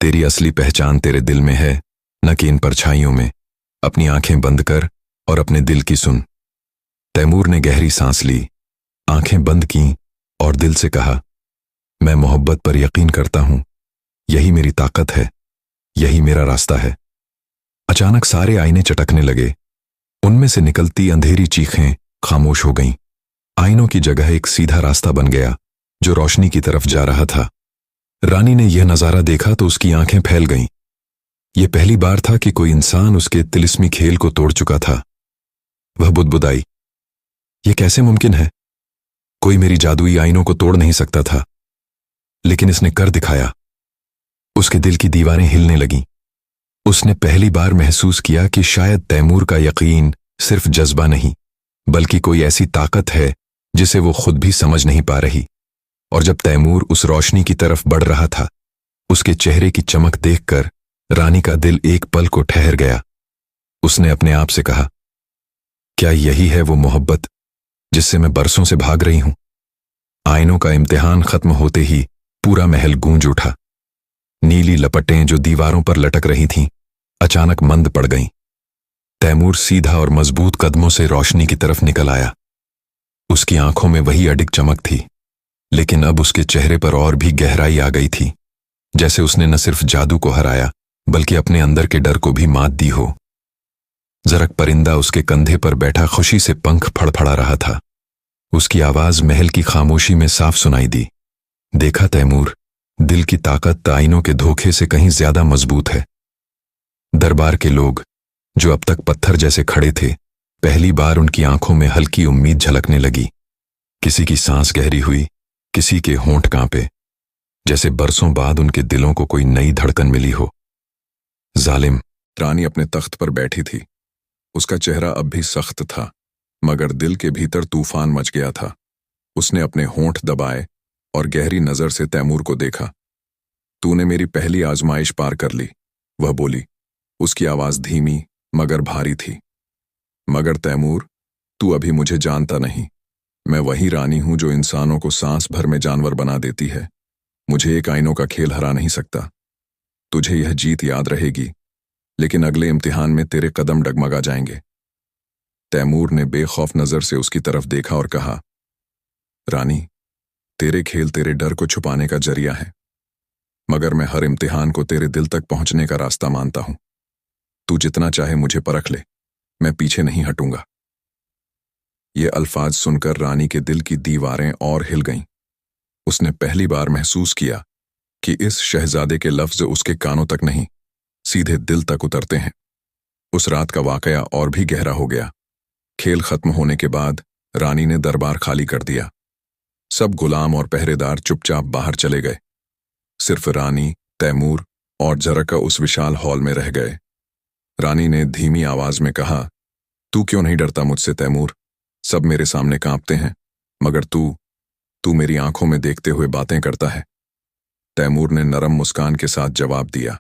तेरी असली पहचान तेरे दिल में है, न कि इन परछाइयों में। अपनी आंखें बंद कर और अपने दिल की सुन। तैमूर ने गहरी सांस ली। आंखें बंद कीं और दिल से कहा, मैं मोहब्बत पर यकीन करता हूं। यही मेरी ताकत है, यही मेरा रास्ता है। अचानक सारे आईने चटकने लगे। उनमें से निकलती अंधेरी चीखें खामोश हो गईं। आईनों की जगह एक सीधा रास्ता बन गया जो रोशनी की तरफ जा रहा था। रानी ने यह नजारा देखा तो उसकी आंखें फैल गईं। यह पहली बार था कि कोई इंसान उसके तिलिस्मी खेल को तोड़ चुका था। वह बुदबुदाई, यह कैसे मुमकिन है? कोई मेरी जादुई आईनों को तोड़ नहीं सकता था, लेकिन इसने कर दिखाया। उसके दिल की दीवारें हिलने लगीं। उसने पहली बार महसूस किया कि शायद तैमूर का यकीन सिर्फ जज्बा नहीं, बल्कि कोई ऐसी ताकत है जिसे वो खुद भी समझ नहीं पा रही। और जब तैमूर उस रोशनी की तरफ बढ़ रहा था, उसके चेहरे की चमक देखकर रानी का दिल एक पल को ठहर गया। उसने अपने आप से कहा, क्या यही है वो मोहब्बत जिससे मैं बरसों से भाग रही हूं? आईनों का इम्तिहान खत्म होते ही पूरा महल गूंज उठा। नीली लपटें जो दीवारों पर लटक रही थीं, अचानक मंद पड़ गईं। तैमूर सीधा और मजबूत कदमों से रोशनी की तरफ निकल आया। उसकी आंखों में वही अडिग चमक थी, लेकिन अब उसके चेहरे पर और भी गहराई आ गई थी, जैसे उसने न सिर्फ जादू को हराया बल्कि अपने अंदर के डर को भी मात दी हो। जरक परिंदा उसके कंधे पर बैठा खुशी से पंख फड़फड़ा रहा था। उसकी आवाज महल की खामोशी में साफ सुनाई दी, देखा तैमूर, दिल की ताकत आईनों के धोखे से कहीं ज्यादा मजबूत है। दरबार के लोग, जो अब तक पत्थर जैसे खड़े थे, पहली बार उनकी आंखों में हल्की उम्मीद झलकने लगी। किसी की सांस गहरी हुई, किसी के होंठ कांपे, जैसे बरसों बाद उनके दिलों को कोई नई धड़कन मिली हो। जालिम। रानी अपने तख्त पर बैठी थी। उसका चेहरा अब भी सख्त था, मगर दिल के भीतर तूफान मच गया था। उसने अपने होंठ दबाए और गहरी नजर से तैमूर को देखा। तूने मेरी पहली आजमाइश पार कर ली, वह बोली। उसकी आवाज धीमी मगर भारी थी। मगर तैमूर, तू अभी मुझे जानता नहीं। मैं वही रानी हूं जो इंसानों को सांस भर में जानवर बना देती है। मुझे एक आईनों का खेल हरा नहीं सकता। तुझे यह जीत याद रहेगी, लेकिन अगले इम्तिहान में तेरे कदम डगमगा जाएंगे। तैमूर ने बेखौफ नजर से उसकी तरफ देखा और कहा, रानी, तेरे खेल तेरे डर को छुपाने का जरिया है, मगर मैं हर इम्तिहान को तेरे दिल तक पहुंचने का रास्ता मानता हूं। तू जितना चाहे मुझे परख ले, मैं पीछे नहीं हटूंगा। ये अल्फाज सुनकर रानी के दिल की दीवारें और हिल गईं। उसने पहली बार महसूस किया कि इस शहजादे के लफ्ज उसके कानों तक नहीं, सीधे दिल तक उतरते हैं। उस रात का वाकया और भी गहरा हो गया। खेल खत्म होने के बाद रानी ने दरबार खाली कर दिया। सब गुलाम और पहरेदार चुपचाप बाहर चले गए। सिर्फ रानी, तैमूर और जरका उस विशाल हॉल में रह गए। रानी ने धीमी आवाज में कहा, तू क्यों नहीं डरता मुझसे तैमूर? सब मेरे सामने कांपते हैं, मगर तू मेरी आंखों में देखते हुए बातें करता है। तैमूर ने नरम मुस्कान के साथ जवाब दिया,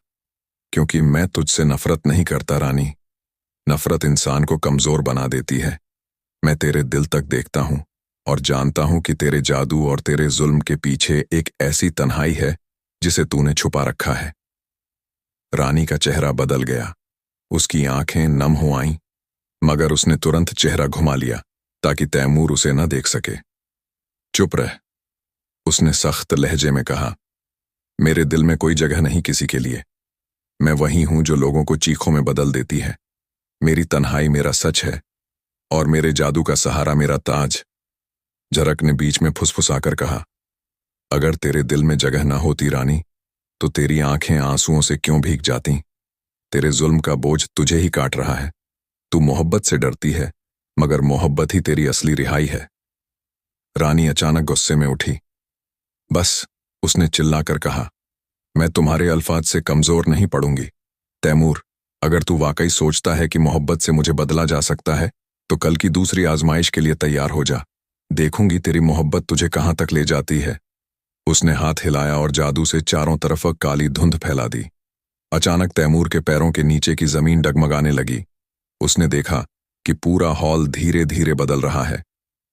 क्योंकि मैं तुझसे नफरत नहीं करता रानी। नफरत इंसान को कमजोर बना देती है। मैं तेरे दिल तक देखता हूं और जानता हूं कि तेरे जादू और तेरे जुल्म के पीछे एक ऐसी तन्हाई है जिसे तूने छुपा रखा है। रानी का चेहरा बदल गया। उसकी आंखें नम हो आईं, मगर उसने तुरंत चेहरा घुमा लिया ताकि तैमूर उसे न देख सके। चुप रह, उसने सख्त लहजे में कहा। मेरे दिल में कोई जगह नहीं किसी के लिए। मैं वही हूं जो लोगों को चीखों में बदल देती है। मेरी तन्हाई मेरा सच है और मेरे जादू का सहारा मेरा ताज। जरक ने बीच में फुसफुसाकर कहा, अगर तेरे दिल में जगह ना होती रानी, तो तेरी आंखें आंसुओं से क्यों भीग जाती? तेरे जुल्म का बोझ तुझे ही काट रहा है। तू मोहब्बत से डरती है, मगर मोहब्बत ही तेरी असली रिहाई है। रानी अचानक गुस्से में उठी। बस, उसने चिल्लाकर कहा, मैं तुम्हारे अल्फाज से कमजोर नहीं पड़ूंगी। तैमूर, अगर तू वाकई सोचता है कि मोहब्बत से मुझे बदला जा सकता है, तो कल की दूसरी आजमाइश के लिए तैयार हो जा। देखूंगी तेरी मोहब्बत तुझे कहां तक ले जाती है। उसने हाथ हिलाया और जादू से चारों तरफ काली धुंध फैला दी। अचानक तैमूर के पैरों के नीचे की जमीन डगमगाने लगी। उसने देखा कि पूरा हॉल धीरे धीरे बदल रहा है।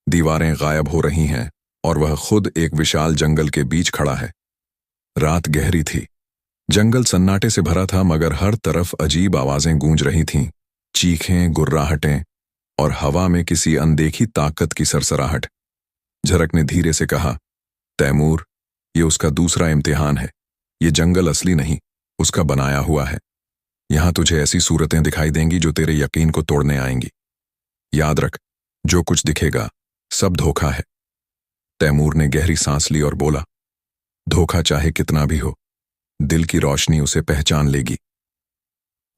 दीवारें गायब हो रही हैं और वह खुद एक विशाल जंगल के बीच खड़ा है। रात गहरी थी। जंगल सन्नाटे से भरा था, मगर हर तरफ अजीब आवाजें गूंज रही थीं, चीखें, गुर्राहटें और हवा में किसी अनदेखी ताकत की सरसराहट। झरक ने धीरे से कहा, तैमूर, ये उसका दूसरा इम्तिहान है। ये जंगल असली नहीं, उसका बनाया हुआ है। यहां तुझे ऐसी सूरतें दिखाई देंगी जो तेरे यकीन को तोड़ने आएंगी। याद रख, जो कुछ दिखेगा सब धोखा है। तैमूर ने गहरी सांस ली और बोला, धोखा चाहे कितना भी हो, दिल की रोशनी उसे पहचान लेगी।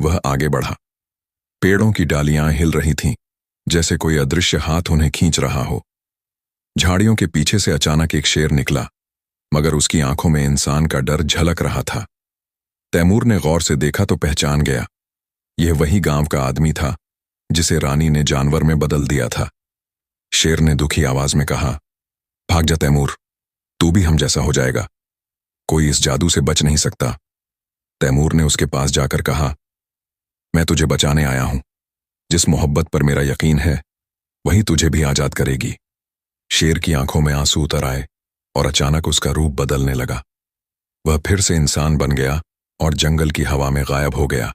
वह आगे बढ़ा। पेड़ों की डालियां हिल रही थीं, जैसे कोई अदृश्य हाथ उन्हें खींच रहा हो। झाड़ियों के पीछे से अचानक एक शेर निकला, मगर उसकी आंखों में इंसान का डर झलक रहा था। तैमूर ने गौर से देखा तो पहचान गया। यह वही गांव का आदमी था जिसे रानी ने जानवर में बदल दिया था। शेर ने दुखी आवाज में कहा, भाग जा तैमूर, तू भी हम जैसा हो जाएगा। कोई इस जादू से बच नहीं सकता। तैमूर ने उसके पास जाकर कहा, मैं तुझे बचाने आया हूं। जिस मोहब्बत पर मेरा यकीन है वही तुझे भी आजाद करेगी। शेर की आंखों में आंसू उतर आए और अचानक उसका रूप बदलने लगा। वह फिर से इंसान बन गया और जंगल की हवा में गायब हो गया।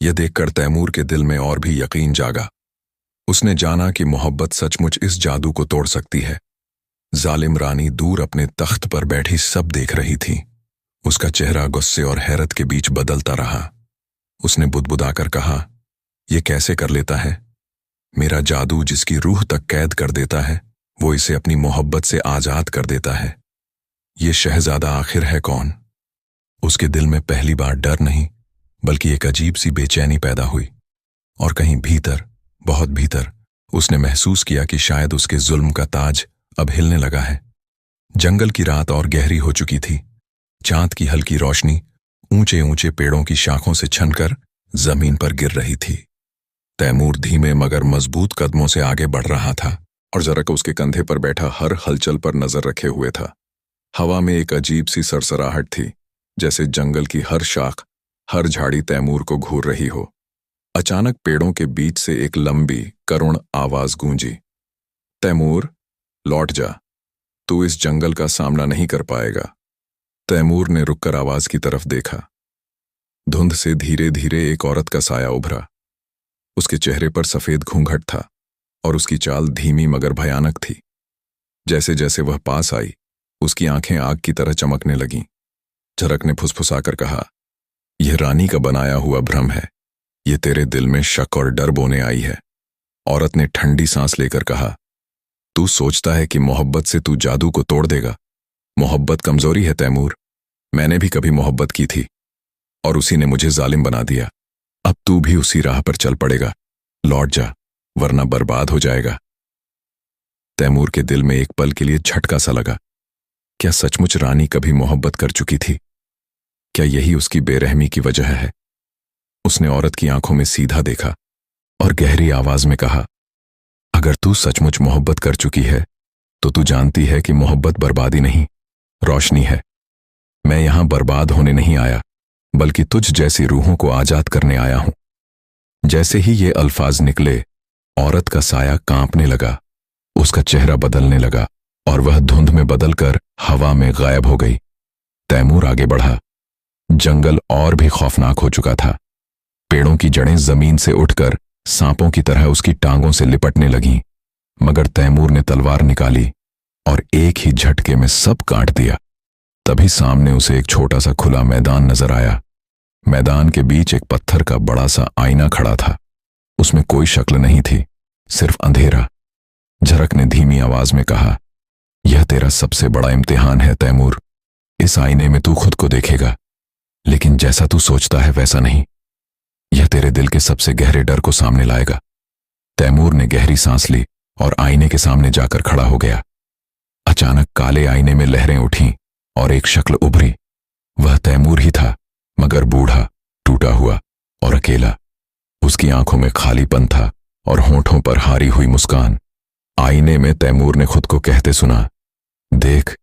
यह देखकर तैमूर के दिल में और भी यकीन जागा। उसने जाना कि मोहब्बत सचमुच इस जादू को तोड़ सकती है। जालिम रानी दूर अपने तख्त पर बैठी सब देख रही थी। उसका चेहरा गुस्से और हैरत के बीच बदलता रहा। उसने बुदबुदाकर कहा, यह कैसे कर लेता है? मेरा जादू जिसकी रूह तक कैद कर देता है, वो इसे अपनी मोहब्बत से आजाद कर देता है। ये शहजादा आखिर है कौन? उसके दिल में पहली बार डर नहीं, बल्कि एक अजीब सी बेचैनी पैदा हुई। और कहीं भीतर, बहुत भीतर, उसने महसूस किया कि शायद उसके जुल्म का ताज अब हिलने लगा है। जंगल की रात और गहरी हो चुकी थी। चांद की हल्की रोशनी ऊंचे ऊंचे पेड़ों की शाखों से छनकर जमीन पर गिर रही थी। तैमूर धीमे मगर मजबूत कदमों से आगे बढ़ रहा था और जरक उसके कंधे पर बैठा हर हलचल पर नजर रखे हुए था। हवा में एक अजीब सी सरसराहट थी, जैसे जंगल की हर शाख, हर झाड़ी तैमूर को घूर रही हो। अचानक पेड़ों के बीच से एक लंबी करुण आवाज गूंजी, तैमूर, लौट जा, तू इस जंगल का सामना नहीं कर पाएगा। तैमूर ने रुककर आवाज की तरफ देखा। धुंध से धीरे धीरे एक औरत का साया उभरा। उसके चेहरे पर सफेद घूंघट था और उसकी चाल धीमी मगर भयानक थी। जैसे जैसे वह पास आई, उसकी आंखें आग की तरह चमकने लगीं। झरक ने फुसफुसाकर कहा, यह रानी का बनाया हुआ भ्रम है। यह तेरे दिल में शक और डर बोने आई है। औरत ने ठंडी सांस लेकर कहा, तू सोचता है कि मोहब्बत से तू जादू को तोड़ देगा। मोहब्बत कमजोरी है तैमूर। मैंने भी कभी मोहब्बत की थी और उसी ने मुझे जालिम बना दिया। अब तू भी उसी राह पर चल पड़ेगा। लौट जा, वरना बर्बाद हो जाएगा। तैमूर के दिल में एक पल के लिए झटका सा लगा। क्या सचमुच रानी कभी मोहब्बत कर चुकी थी? क्या यही उसकी बेरहमी की वजह है? उसने औरत की आंखों में सीधा देखा और गहरी आवाज में कहा, अगर तू सचमुच मोहब्बत कर चुकी है तो तू जानती है कि मोहब्बत बर्बादी नहीं, रोशनी है। मैं यहां बर्बाद होने नहीं आया, बल्कि तुझ जैसी रूहों को आजाद करने आया हूं। जैसे ही ये अल्फाज निकले, औरत का साया कांपने लगा, उसका चेहरा बदलने लगा और वह धुंध में बदलकर हवा में गायब हो गई। तैमूर आगे बढ़ा। जंगल और भी खौफनाक हो चुका था। पेड़ों की जड़ें जमीन से उठकर सांपों की तरह उसकी टांगों से लिपटने लगीं, मगर तैमूर ने तलवार निकाली और एक ही झटके में सब काट दिया। तभी सामने उसे एक छोटा सा खुला मैदान नजर आया। मैदान के बीच एक पत्थर का बड़ा सा आईना खड़ा था। उसमें कोई शक्ल नहीं थी, सिर्फ अंधेरा। झरक ने धीमी आवाज में कहा, यह तेरा सबसे बड़ा इम्तिहान है तैमूर। इस आईने में तू खुद को देखेगा, लेकिन जैसा तू सोचता है वैसा नहीं। यह तेरे दिल के सबसे गहरे डर को सामने लाएगा। तैमूर ने गहरी सांस ली और आईने के सामने जाकर खड़ा हो गया। अचानक काले आईने में लहरें उठीं और एक शक्ल उभरी। वह तैमूर ही था, मगर बूढ़ा, टूटा हुआ और अकेला। उसकी आंखों में खालीपन था और होंठों पर हारी हुई मुस्कान। आईने में तैमूर ने खुद को कहते सुना, देख,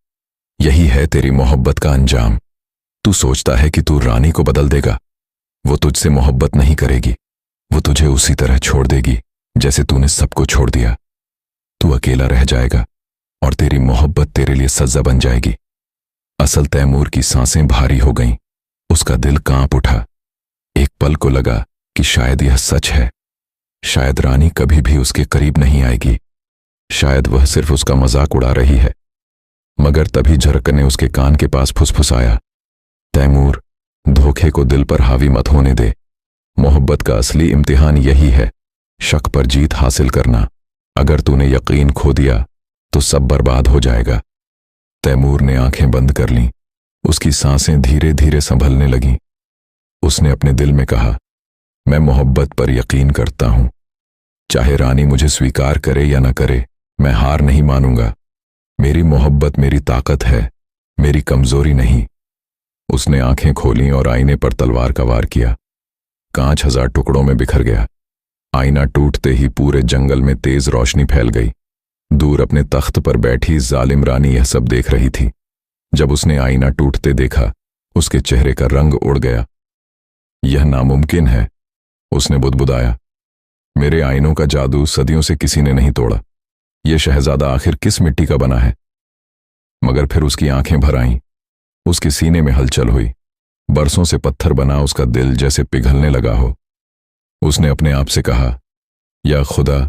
यही है तेरी मोहब्बत का अंजाम। तू सोचता है कि तू रानी को बदल देगा। वो तुझसे मोहब्बत नहीं करेगी, वो तुझे उसी तरह छोड़ देगी जैसे तूने सबको छोड़ दिया। तू अकेला रह जाएगा और तेरी मोहब्बत तेरे लिए सजा बन जाएगी। असल तैमूर की सांसें भारी हो गईं। उसका दिल कांप उठा। एक पल को लगा कि शायद यह सच है। शायद रानी कभी भी उसके करीब नहीं आएगी। शायद वह सिर्फ उसका मजाक उड़ा रही है। मगर तभी झरक ने उसके कान के पास फुसफुसाया, तैमूर, धोखे को दिल पर हावी मत होने दे। मोहब्बत का असली इम्तिहान यही है, शक पर जीत हासिल करना। अगर तूने यकीन खो दिया तो सब बर्बाद हो जाएगा। तैमूर ने आंखें बंद कर लीं। उसकी सांसें धीरे धीरे संभलने लगीं। उसने अपने दिल में कहा, मैं मोहब्बत पर यकीन करता हूं। चाहे रानी मुझे स्वीकार करे या न करे, मैं हार नहीं मानूंगा। मेरी मोहब्बत मेरी ताकत है, मेरी कमजोरी नहीं। उसने आंखें खोलीं और आईने पर तलवार का वार किया। कांच 1000 टुकड़ों में बिखर गया। आईना टूटते ही पूरे जंगल में तेज रोशनी फैल गई। दूर अपने तख्त पर बैठी जालिम रानी यह सब देख रही थी। जब उसने आईना टूटते देखा, उसके चेहरे का रंग उड़ गया। यह नामुमकिन है, उसने बुदबुदाया। मेरे आईनों का जादू सदियों से किसी ने नहीं तोड़ा। यह शहजादा आखिर किस मिट्टी का बना है? मगर फिर उसकी आंखें भर आईं। उसके सीने में हलचल हुई। बरसों से पत्थर बना उसका दिल जैसे पिघलने लगा हो। उसने अपने आप से कहा, या खुदा,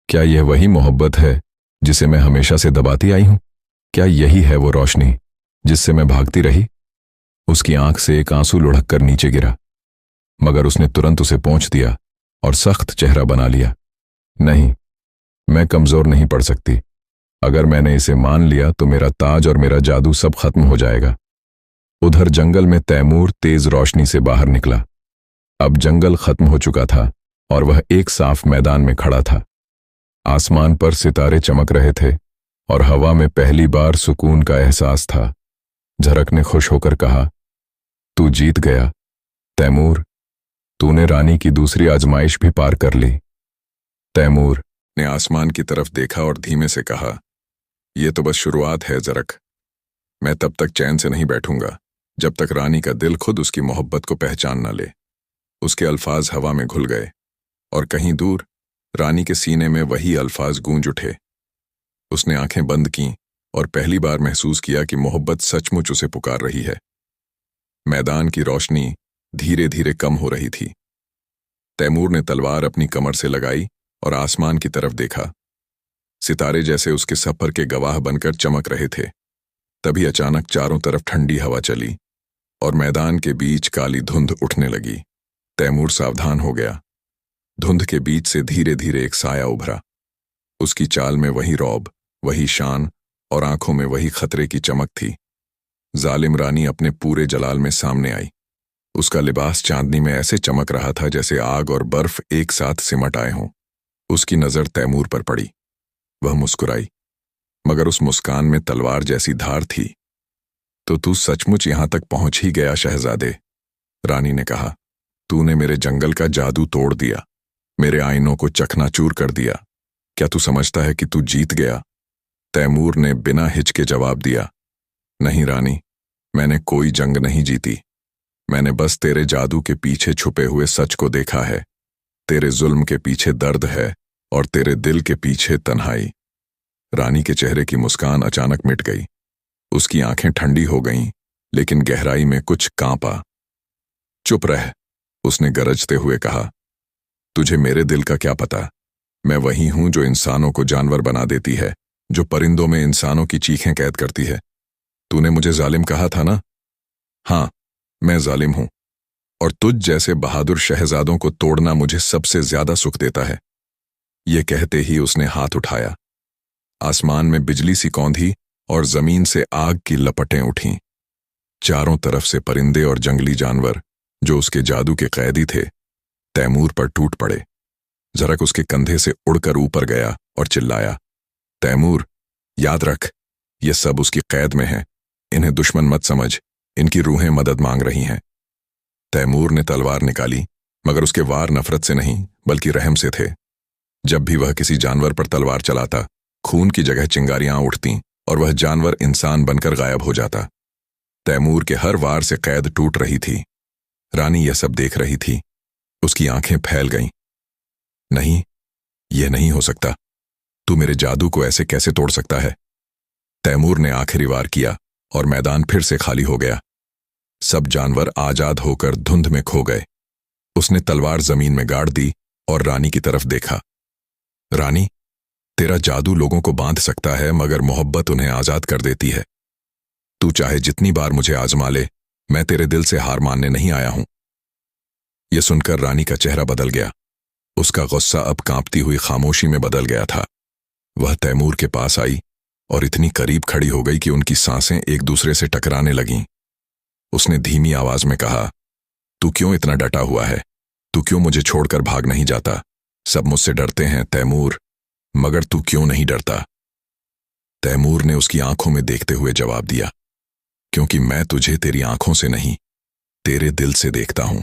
क्या यह वही मोहब्बत है जिसे मैं हमेशा से दबाती आई हूं? क्या यही है वो रोशनी जिससे मैं भागती रही? उसकी आंख से एक आंसू लुढ़क कर नीचे गिरा, मगर उसने तुरंत उसे पोंछ दिया और सख्त चेहरा बना लिया। नहीं, मैं कमजोर नहीं पड़ सकती। अगर मैंने इसे मान लिया तो मेरा ताज और मेरा जादू सब खत्म हो जाएगा। उधर जंगल में तैमूर तेज रोशनी से बाहर निकला। अब जंगल खत्म हो चुका था और वह एक साफ मैदान में खड़ा था। आसमान पर सितारे चमक रहे थे और हवा में पहली बार सुकून का एहसास था। झरक ने खुश होकर कहा, तू जीत गया तैमूर। तूने रानी की दूसरी आजमाइश भी पार कर ली। तैमूर ने आसमान की तरफ देखा और धीमे से कहा, यह तो बस शुरुआत है झरक। मैं तब तक चैन से नहीं बैठूंगा जब तक रानी का दिल खुद उसकी मोहब्बत को पहचान न ले। उसके अल्फाज हवा में घुल गए और कहीं दूर रानी के सीने में वही अल्फाज गूंज उठे। उसने आंखें बंद कीं और पहली बार महसूस किया कि मोहब्बत सचमुच उसे पुकार रही है। मैदान की रोशनी धीरे धीरे कम हो रही थी। तैमूर ने तलवार अपनी कमर से लगाई और आसमान की तरफ देखा। सितारे जैसे उसके सफर के गवाह बनकर चमक रहे थे। तभी अचानक चारों तरफ ठंडी हवा चली और मैदान के बीच काली धुंध उठने लगी। तैमूर सावधान हो गया। धुंध के बीच से धीरे धीरे एक साया उभरा। उसकी चाल में वही रौब, वही शान और आंखों में वही खतरे की चमक थी। जालिम रानी अपने पूरे जलाल में सामने आई। उसका लिबास चांदनी में ऐसे चमक रहा था जैसे आग और बर्फ एक साथ सिमट आए हों। उसकी नजर तैमूर पर पड़ी। वह मुस्कुराई, मगर उस मुस्कान में तलवार जैसी धार थी। तो तू सचमुच यहां तक पहुंच ही गया शहजादे, रानी ने कहा। तूने मेरे जंगल का जादू तोड़ दिया, मेरे आईनों को चकनाचूर कर दिया। क्या तू समझता है कि तू जीत गया? तैमूर ने बिना हिचके जवाब दिया, नहीं रानी, मैंने कोई जंग नहीं जीती। मैंने बस तेरे जादू के पीछे छुपे हुए सच को देखा है। तेरे जुल्म के पीछे दर्द है और तेरे दिल के पीछे तन्हाई। रानी के चेहरे की मुस्कान अचानक मिट गई। उसकी आंखें ठंडी हो गईं, लेकिन गहराई में कुछ कांपा। चुप रह, उसने गरजते हुए कहा। तुझे मेरे दिल का क्या पता? मैं वही हूं जो इंसानों को जानवर बना देती है, जो परिंदों में इंसानों की चीखें कैद करती है। तूने मुझे जालिम कहा था ना? हाँ, मैं जालिम हूं, और तुझ जैसे बहादुर शहजादों को तोड़ना मुझे सबसे ज्यादा सुख देता है। ये कहते ही उसने हाथ उठाया। आसमान में बिजली सी कौंधी और जमीन से आग की लपटें उठीं। चारों तरफ से परिंदे और जंगली जानवर, जो उसके जादू के कैदी थे, तैमूर पर टूट पड़े। झरक उसके कंधे से उड़कर ऊपर गया और चिल्लाया, तैमूर, याद रख, ये सब उसकी कैद में है। इन्हें दुश्मन मत समझ, इनकी रूहें मदद मांग रही हैं। तैमूर ने तलवार निकाली, मगर उसके वार नफरत से नहीं बल्कि रहम से थे। जब भी वह किसी जानवर पर तलवार चलाता, खून की जगह चिंगारियां उठतीं और वह जानवर इंसान बनकर गायब हो जाता। तैमूर के हर वार से कैद टूट रही थी। रानी यह सब देख रही थी। उसकी आंखें फैल गईं। नहीं, यह नहीं हो सकता। तू मेरे जादू को ऐसे कैसे तोड़ सकता है? तैमूर ने आखिरी वार किया और मैदान फिर से खाली हो गया। सब जानवर आजाद होकर धुंध में खो गए। उसने तलवार जमीन में गाड़ दी और रानी की तरफ देखा। रानी, तेरा जादू लोगों को बांध सकता है, मगर मोहब्बत उन्हें आजाद कर देती है। तू चाहे जितनी बार मुझे आजमा ले, मैं तेरे दिल से हार मानने नहीं आया हूं। यह सुनकर रानी का चेहरा बदल गया। उसका गुस्सा अब कांपती हुई खामोशी में बदल गया था। वह तैमूर के पास आई और इतनी करीब खड़ी हो गई कि उनकी सांसें एक दूसरे से टकराने लगीं। उसने धीमी आवाज में कहा, तू क्यों इतना डटा हुआ है? तू क्यों मुझे छोड़कर भाग नहीं जाता? सब मुझसे डरते हैं तैमूर, मगर तू क्यों नहीं डरता? तैमूर ने उसकी आंखों में देखते हुए जवाब दिया, क्योंकि मैं तुझे तेरी आंखों से नहीं, तेरे दिल से देखता हूं।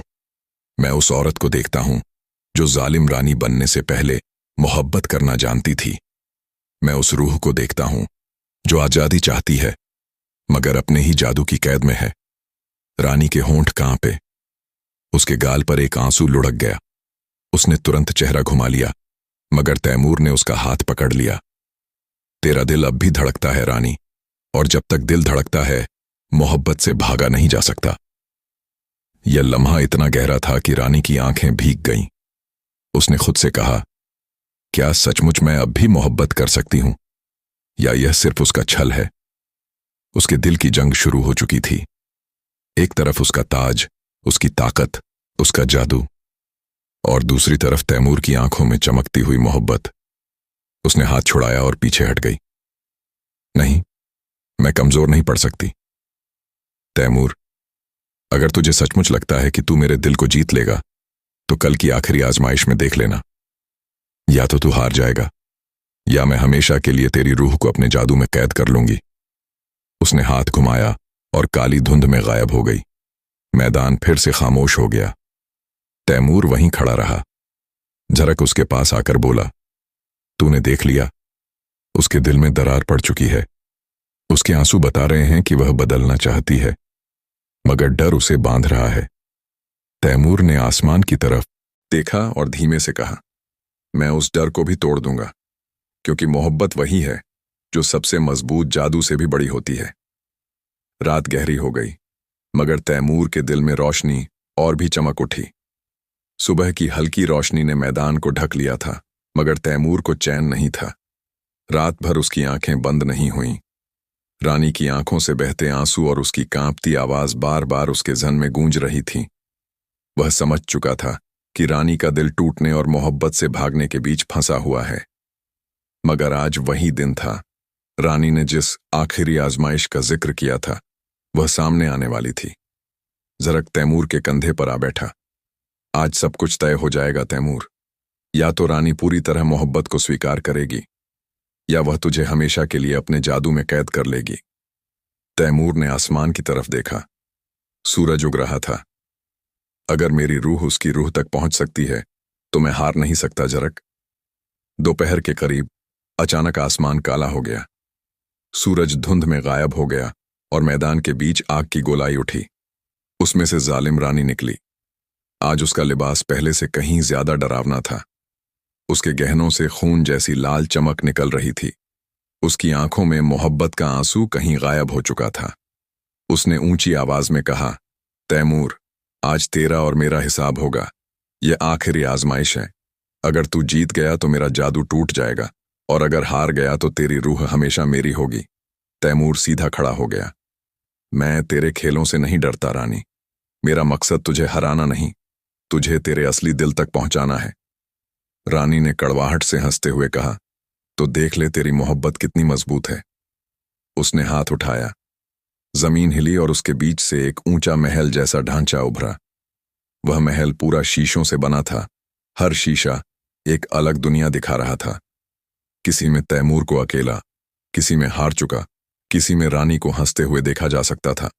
मैं उस औरत को देखता हूं जो जालिम रानी बनने से पहले मोहब्बत करना जानती थी। मैं उस रूह को देखता हूं जो आजादी चाहती है, मगर अपने ही जादू की कैद में है। रानी के होंठ कांपे, उसके गाल पर एक आंसू लुढ़क गया। उसने तुरंत चेहरा घुमा लिया, मगर तैमूर ने उसका हाथ पकड़ लिया। तेरा दिल अब भी धड़कता है रानी, और जब तक दिल धड़कता है, मोहब्बत से भागा नहीं जा सकता। यह लम्हा इतना गहरा था कि रानी की आंखें भीग गईं। उसने खुद से कहा, क्या सचमुच मैं अब भी मोहब्बत कर सकती हूं, या यह सिर्फ उसका छल है? उसके दिल की जंग शुरू हो चुकी थी। एक तरफ उसका ताज, उसकी ताकत, उसका जादू, और दूसरी तरफ तैमूर की आंखों में चमकती हुई मोहब्बत। उसने हाथ छुड़ाया और पीछे हट गई। नहीं, मैं कमजोर नहीं पड़ सकती। तैमूर, अगर तुझे सचमुच लगता है कि तू मेरे दिल को जीत लेगा, तो कल की आखिरी आजमाइश में देख लेना। या तो तू हार जाएगा, या मैं हमेशा के लिए तेरी रूह को अपने जादू में कैद कर लूंगी। उसने हाथ घुमाया और काली धुंध में गायब हो गई। मैदान फिर से खामोश हो गया। तैमूर वहीं खड़ा रहा। झरक उसके पास आकर बोला, तूने देख लिया? उसके दिल में दरार पड़ चुकी है। उसके आंसू बता रहे हैं कि वह बदलना चाहती है, मगर डर उसे बांध रहा है। तैमूर ने आसमान की तरफ देखा और धीमे से कहा, मैं उस डर को भी तोड़ दूंगा, क्योंकि मोहब्बत वही है जो सबसे मजबूत जादू से भी बड़ी होती है। रात गहरी हो गई, मगर तैमूर के दिल में रोशनी और भी चमक उठी। सुबह की हल्की रोशनी ने मैदान को ढक लिया था, मगर तैमूर को चैन नहीं था। रात भर उसकी आंखें बंद नहीं हुईं। रानी की आंखों से बहते आंसू और उसकी कांपती आवाज बार बार उसके जहन में गूंज रही थी। वह समझ चुका था कि रानी का दिल टूटने और मोहब्बत से भागने के बीच फंसा हुआ है। मगर आज वही दिन था। रानी ने जिस आखिरी आजमाइश का जिक्र किया था, वह सामने आने वाली थी। जरक तैमूर के कंधे पर आ बैठा। आज सब कुछ तय हो जाएगा तैमूर। या तो रानी पूरी तरह मोहब्बत को स्वीकार करेगी, या वह तुझे हमेशा के लिए अपने जादू में कैद कर लेगी। तैमूर ने आसमान की तरफ देखा। सूरज उग रहा था। अगर मेरी रूह उसकी रूह तक पहुंच सकती है, तो मैं हार नहीं सकता जरक। दोपहर के करीब अचानक आसमान काला हो गया। सूरज धुंध में गायब हो गया और मैदान के बीच आग की गोलाई उठी। उसमें से जालिम रानी निकली। आज उसका लिबास पहले से कहीं ज्यादा डरावना था। उसके गहनों से खून जैसी लाल चमक निकल रही थी। उसकी आंखों में मोहब्बत का आंसू कहीं गायब हो चुका था। उसने ऊंची आवाज में कहा, तैमूर, आज तेरा और मेरा हिसाब होगा। यह आखिरी आजमाइश है। अगर तू जीत गया तो मेरा जादू टूट जाएगा, और अगर हार गया तो तेरी रूह हमेशा मेरी होगी। तैमूर सीधा खड़ा हो गया। मैं तेरे खेलों से नहीं डरता रानी। मेरा मकसद तुझे हराना नहीं, तुझे तेरे असली दिल तक पहुंचाना है। रानी ने कड़वाहट से हंसते हुए कहा, तो देख ले तेरी मोहब्बत कितनी मजबूत है। उसने हाथ उठाया। जमीन हिली और उसके बीच से एक ऊंचा महल जैसा ढांचा उभरा। वह महल पूरा शीशों से बना था। हर शीशा एक अलग दुनिया दिखा रहा था। किसी में तैमूर को अकेला, किसी में हार चुका, किसी में रानी को हंसते हुए देखा जा सकता था।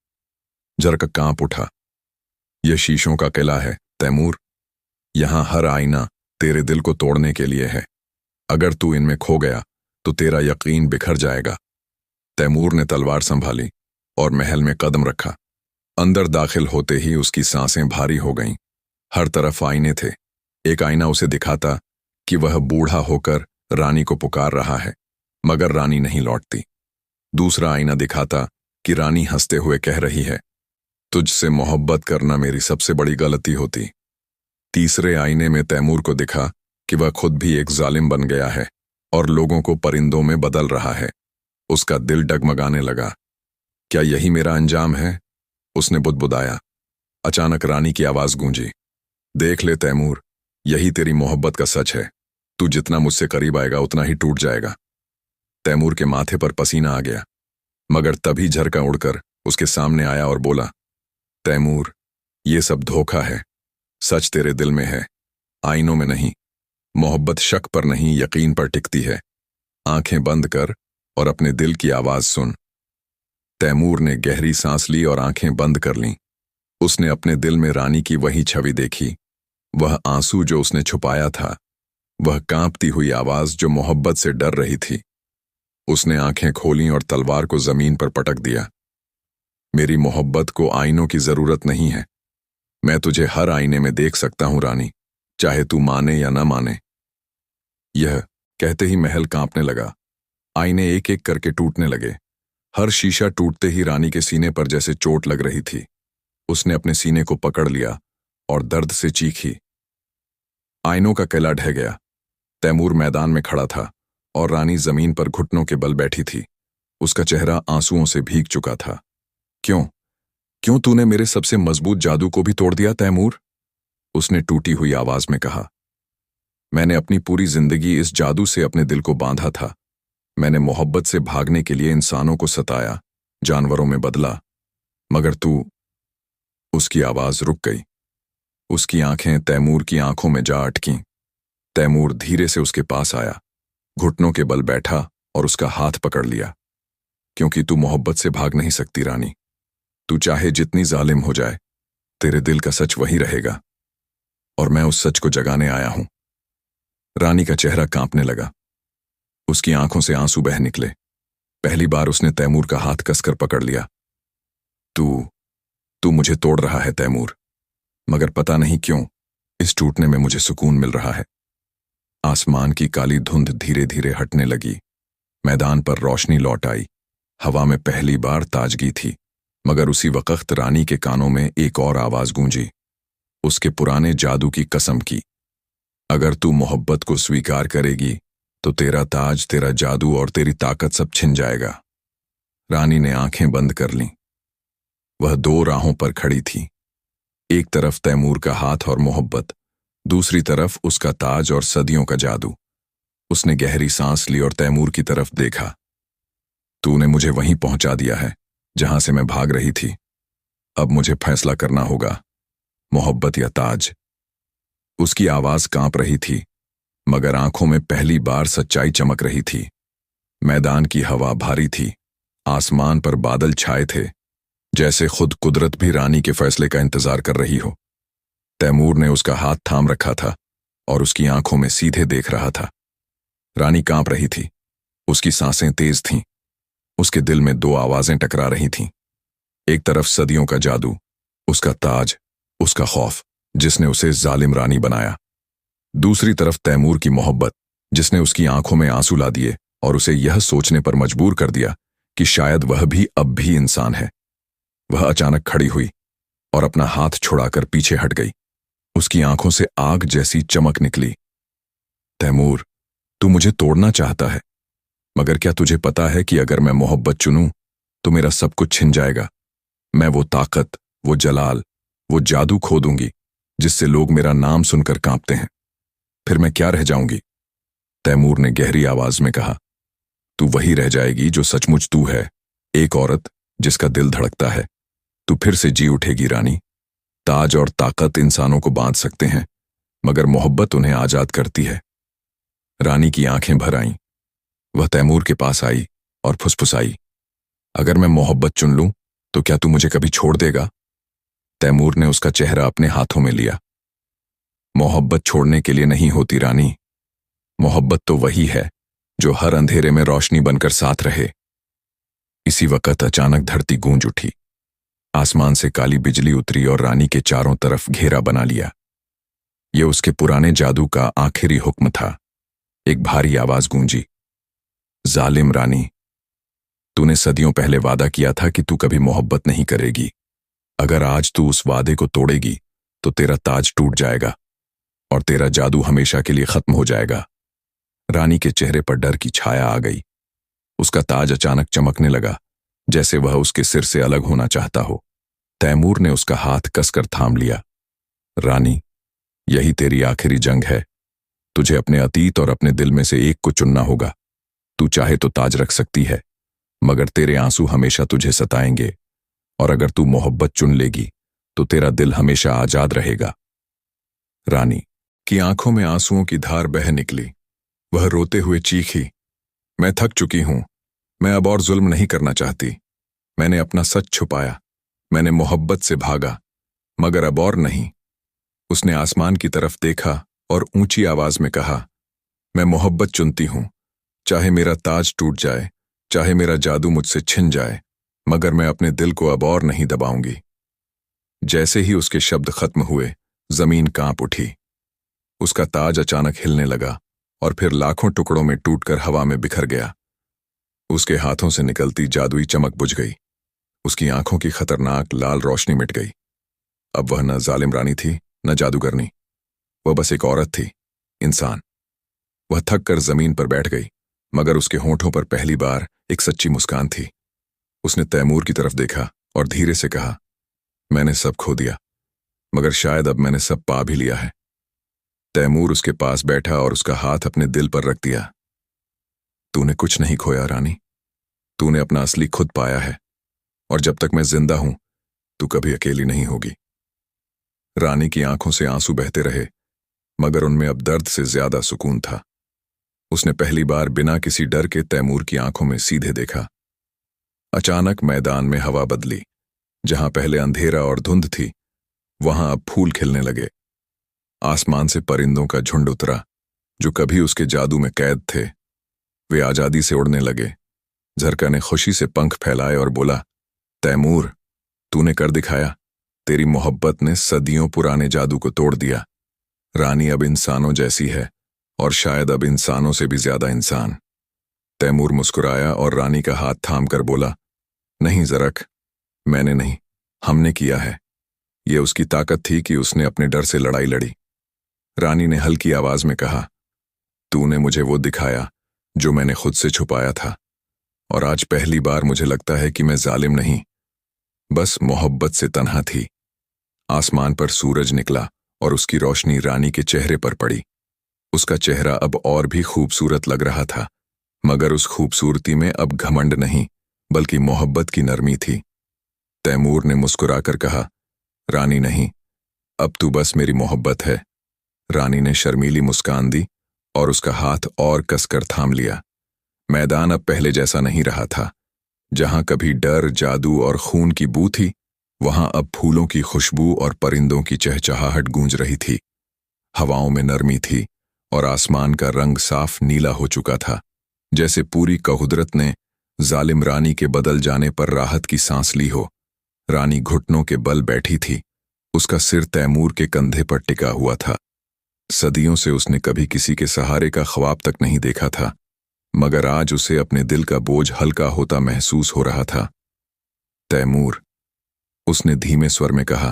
जरक कांप उठा। यह शीशों का किला है तैमूर। यहां हर आईना तेरे दिल को तोड़ने के लिए है। अगर तू इनमें खो गया तो तेरा यकीन बिखर जाएगा। तैमूर ने तलवार संभाली और महल में कदम रखा। अंदर दाखिल होते ही उसकी सांसें भारी हो गईं। हर तरफ आईने थे। एक आईना उसे दिखाता कि वह बूढ़ा होकर रानी को पुकार रहा है, मगर रानी नहीं लौटती। दूसरा आईना दिखाता कि रानी हंसते हुए कह रही है, तुझसे मोहब्बत करना मेरी सबसे बड़ी गलती होती। तीसरे आईने में तैमूर को दिखा कि वह खुद भी एक जालिम बन गया है, और लोगों को परिंदों में बदल रहा है। उसका दिल डगमगाने लगा। क्या यही मेरा अंजाम है? उसने बुदबुदाया। अचानक रानी की आवाज गूंजी। देख ले तैमूर, यही तेरी मोहब्बत का सच है। तू जितना मुझसे करीब आएगा उतना ही टूट जाएगा। तैमूर के माथे पर पसीना आ गया, मगर तभी झरका उड़कर उसके सामने आया और बोला, तैमूर, ये सब धोखा है। सच तेरे दिल में है, आईनों में नहीं। मोहब्बत शक पर नहीं, यकीन पर टिकती है। आंखें बंद कर और अपने दिल की आवाज सुन। तैमूर ने गहरी सांस ली और आंखें बंद कर लीं। उसने अपने दिल में रानी की वही छवि देखी, वह आंसू जो उसने छुपाया था, वह कांपती हुई आवाज जो मोहब्बत से डर रही थी। उसने आंखें खोलीं और तलवार को जमीन पर पटक दिया। मेरी मोहब्बत को आईनों की जरूरत नहीं है। मैं तुझे हर आईने में देख सकता हूं रानी, चाहे तू माने या न माने। यह कहते ही महल कांपने लगा। आईने एक एक करके टूटने लगे। हर शीशा टूटते ही रानी के सीने पर जैसे चोट लग रही थी। उसने अपने सीने को पकड़ लिया और दर्द से चीखी। आईनों का किला ढह गया। तैमूर मैदान में खड़ा था और रानी जमीन पर घुटनों के बल बैठी थी। उसका चेहरा आंसुओं से भीग चुका था। क्यों तूने मेरे सबसे मजबूत जादू को भी तोड़ दिया तैमूर? उसने टूटी हुई आवाज में कहा। मैंने अपनी पूरी जिंदगी इस जादू से अपने दिल को बांधा था। मैंने मोहब्बत से भागने के लिए इंसानों को सताया, जानवरों में बदला, मगर तू। उसकी आवाज रुक गई। उसकी आंखें तैमूर की आंखों में जा अटकीं। तैमूर धीरे से उसके पास आया, घुटनों के बल बैठा और उसका हाथ पकड़ लिया। क्योंकि तू मोहब्बत से भाग नहीं सकती रानी। तू चाहे जितनी जालिम हो जाए, तेरे दिल का सच वही रहेगा, और मैं उस सच को जगाने आया हूं। रानी का चेहरा कांपने लगा। उसकी आंखों से आंसू बह निकले। पहली बार उसने तैमूर का हाथ कसकर पकड़ लिया। तू मुझे तोड़ रहा है तैमूर, मगर पता नहीं क्यों इस टूटने में मुझे सुकून मिल रहा है। आसमान की काली धुंध धीरे धीरे हटने लगी। मैदान पर रोशनी लौट आई। हवा में पहली बार ताजगी थी, मगर उसी वक्त रानी के कानों में एक और आवाज गूंजी, उसके पुराने जादू की कसम की। अगर तू मोहब्बत को स्वीकार करेगी तो तेरा ताज, तेरा जादू और तेरी ताकत सब छिन जाएगा। रानी ने आंखें बंद कर लीं। वह दो राहों पर खड़ी थी। एक तरफ तैमूर का हाथ और मोहब्बत, दूसरी तरफ उसका ताज और सदियों का जादू। उसने गहरी सांस ली और तैमूर की तरफ देखा। तूने मुझे वहीं पहुंचा दिया है जहां से मैं भाग रही थी। अब मुझे फैसला करना होगा, मोहब्बत या ताज। उसकी आवाज कांप रही थी, मगर आंखों में पहली बार सच्चाई चमक रही थी। मैदान की हवा भारी थी। आसमान पर बादल छाए थे, जैसे खुद कुदरत भी रानी के फैसले का इंतजार कर रही हो। तैमूर ने उसका हाथ थाम रखा था और उसकी आंखों में सीधे देख रहा था। रानी कांप रही थी। उसकी सांसें तेज थीं। उसके दिल में दो आवाजें टकरा रही थीं। एक तरफ सदियों का जादू, उसका ताज, उसका खौफ जिसने उसे जालिम रानी बनाया। दूसरी तरफ तैमूर की मोहब्बत, जिसने उसकी आंखों में आंसू ला दिए और उसे यह सोचने पर मजबूर कर दिया कि शायद वह भी अब भी इंसान है। वह अचानक खड़ी हुई और अपना हाथ छुड़ाकर पीछे हट गई। उसकी आंखों से आग जैसी चमक निकली। तैमूर, तू मुझे तोड़ना चाहता है, मगर क्या तुझे पता है कि अगर मैं मोहब्बत चुनूं तो मेरा सब कुछ छिन जाएगा। मैं वो ताकत, वो जलाल, वो जादू खो दूंगी जिससे लोग मेरा नाम सुनकर कांपते हैं। फिर मैं क्या रह जाऊंगी? तैमूर ने गहरी आवाज में कहा। तू वही रह जाएगी जो सचमुच तू है, एक औरत जिसका दिल धड़कता है। तू फिर से जी उठेगी रानी। ताज और ताकत इंसानों को बांध सकते हैं, मगर मोहब्बत उन्हें आजाद करती है। रानी की आंखें भर आईं। वह तैमूर के पास आई और फुसफुसाई, अगर मैं मोहब्बत चुन लूं तो क्या तू मुझे कभी छोड़ देगा? तैमूर ने उसका चेहरा अपने हाथों में लिया। मोहब्बत छोड़ने के लिए नहीं होती रानी। मोहब्बत तो वही है जो हर अंधेरे में रोशनी बनकर साथ रहे। इसी वक्त अचानक धरती गूंज उठी। आसमान से काली बिजली उतरी और रानी के चारों तरफ घेरा बना लिया। यह उसके पुराने जादू का आखिरी हुक्म था। एक भारी आवाज गूंजी, जालिम रानी, तूने सदियों पहले वादा किया था कि तू कभी मोहब्बत नहीं करेगी। अगर आज तू उस वादे को तोड़ेगी तो तेरा ताज टूट जाएगा और तेरा जादू हमेशा के लिए खत्म हो जाएगा। रानी के चेहरे पर डर की छाया आ गई। उसका ताज अचानक चमकने लगा, जैसे वह उसके सिर से अलग होना चाहता हो। तैमूर ने उसका हाथ कसकर थाम लिया। रानी, यही तेरी आखिरी जंग है। तुझे अपने अतीत और अपने दिल में से एक को चुनना होगा। तू चाहे तो ताज रख सकती है, मगर तेरे आंसू हमेशा तुझे सताएंगे, और अगर तू मोहब्बत चुन लेगी तो तेरा दिल हमेशा आजाद रहेगा। रानी की आंखों में आंसुओं की धार बह निकली। वह रोते हुए चीखी, मैं थक चुकी हूं। मैं अब और जुल्म नहीं करना चाहती। मैंने अपना सच छुपाया, मैंने मोहब्बत से भागा, मगर अब और नहीं। उसने आसमान की तरफ देखा और ऊंची आवाज में कहा, मैं मोहब्बत चुनती हूं। चाहे मेरा ताज टूट जाए, चाहे मेरा जादू मुझसे छिन जाए, मगर मैं अपने दिल को अब और नहीं दबाऊंगी। जैसे ही उसके शब्द खत्म हुए, जमीन कांप उठी। उसका ताज अचानक हिलने लगा और फिर लाखों टुकड़ों में टूटकर हवा में बिखर गया। उसके हाथों से निकलती जादुई चमक बुझ गई। उसकी आंखों की खतरनाक लाल रोशनी मिट गई। अब वह न जालिम रानी थी, न जादूगरनी। वह बस एक औरत थी, इंसान। वह थक कर जमीन पर बैठ गई, मगर उसके होंठों पर पहली बार एक सच्ची मुस्कान थी। उसने तैमूर की तरफ देखा और धीरे से कहा, मैंने सब खो दिया, मगर शायद अब मैंने सब पा भी लिया है। तैमूर उसके पास बैठा और उसका हाथ अपने दिल पर रख दिया। तूने कुछ नहीं खोया रानी, तूने अपना असली खुद पाया है, और जब तक मैं जिंदा हूं तू कभी अकेली नहीं होगी। रानी की आंखों से आंसू बहते रहे, मगर उनमें अब दर्द से ज्यादा सुकून था। उसने पहली बार बिना किसी डर के तैमूर की आंखों में सीधे देखा। अचानक मैदान में हवा बदली। जहां पहले अंधेरा और धुंध थी, वहां अब फूल खिलने लगे। आसमान से परिंदों का झुंड उतरा, जो कभी उसके जादू में कैद थे। वे आजादी से उड़ने लगे। झरका ने खुशी से पंख फैलाए और बोला, तैमूर, तूने कर दिखाया। तेरी मोहब्बत ने सदियों पुराने जादू को तोड़ दिया। रानी अब इंसानों जैसी है, और शायद अब इंसानों से भी ज्यादा इंसान। तैमूर मुस्कुराया और रानी का हाथ थाम कर बोला, नहीं ज़रक, मैंने नहीं, हमने किया है। ये उसकी ताकत थी कि उसने अपने डर से लड़ाई लड़ी। रानी ने हल्की आवाज में कहा, तूने मुझे वो दिखाया जो मैंने खुद से छुपाया था, और आज पहली बार मुझे लगता है कि मैं जालिम नहीं, बस मोहब्बत से तन्हा थी। आसमान पर सूरज निकला और उसकी रोशनी रानी के चेहरे पर पड़ी। उसका चेहरा अब और भी खूबसूरत लग रहा था, मगर उस खूबसूरती में अब घमंड नहीं, बल्कि मोहब्बत की नरमी थी। तैमूर ने मुस्कुराकर कहा, रानी नहीं, अब तू बस मेरी मोहब्बत है। रानी ने शर्मीली मुस्कान दी और उसका हाथ और कसकर थाम लिया। मैदान अब पहले जैसा नहीं रहा था। जहां कभी डर, जादू और खून की बू थी, वहां अब फूलों की खुशबू और परिंदों की चहचहाहट गूंज रही थी। हवाओं में नरमी थी और आसमान का रंग साफ नीला हो चुका था, जैसे पूरी कुदरत ने जालिम रानी के बदल जाने पर राहत की सांस ली हो। रानी घुटनों के बल बैठी थी। उसका सिर तैमूर के कंधे पर टिका हुआ था। सदियों से उसने कभी किसी के सहारे का ख्वाब तक नहीं देखा था, मगर आज उसे अपने दिल का बोझ हल्का होता महसूस हो रहा था। तैमूर, उसने धीमे स्वर में कहा,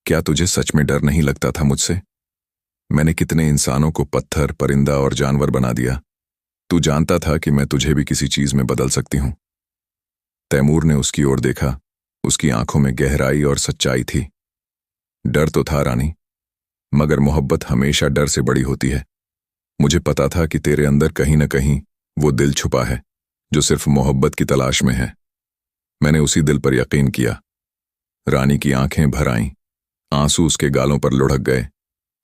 क्या तुझे सच में डर नहीं लगता था मुझसे? मैंने कितने इंसानों को पत्थर, परिंदा और जानवर बना दिया। तू जानता था कि मैं तुझे भी किसी चीज में बदल सकती हूं। तैमूर ने उसकी ओर देखा। उसकी आंखों में गहराई और सच्चाई थी। डर तो था रानी, मगर मोहब्बत हमेशा डर से बड़ी होती है। मुझे पता था कि तेरे अंदर कहीं न कहीं वो दिल छुपा है जो सिर्फ मोहब्बत की तलाश में है। मैंने उसी दिल पर यकीन किया। रानी की आंखें भर आईं, आंसू उसके गालों पर लुढ़क गए,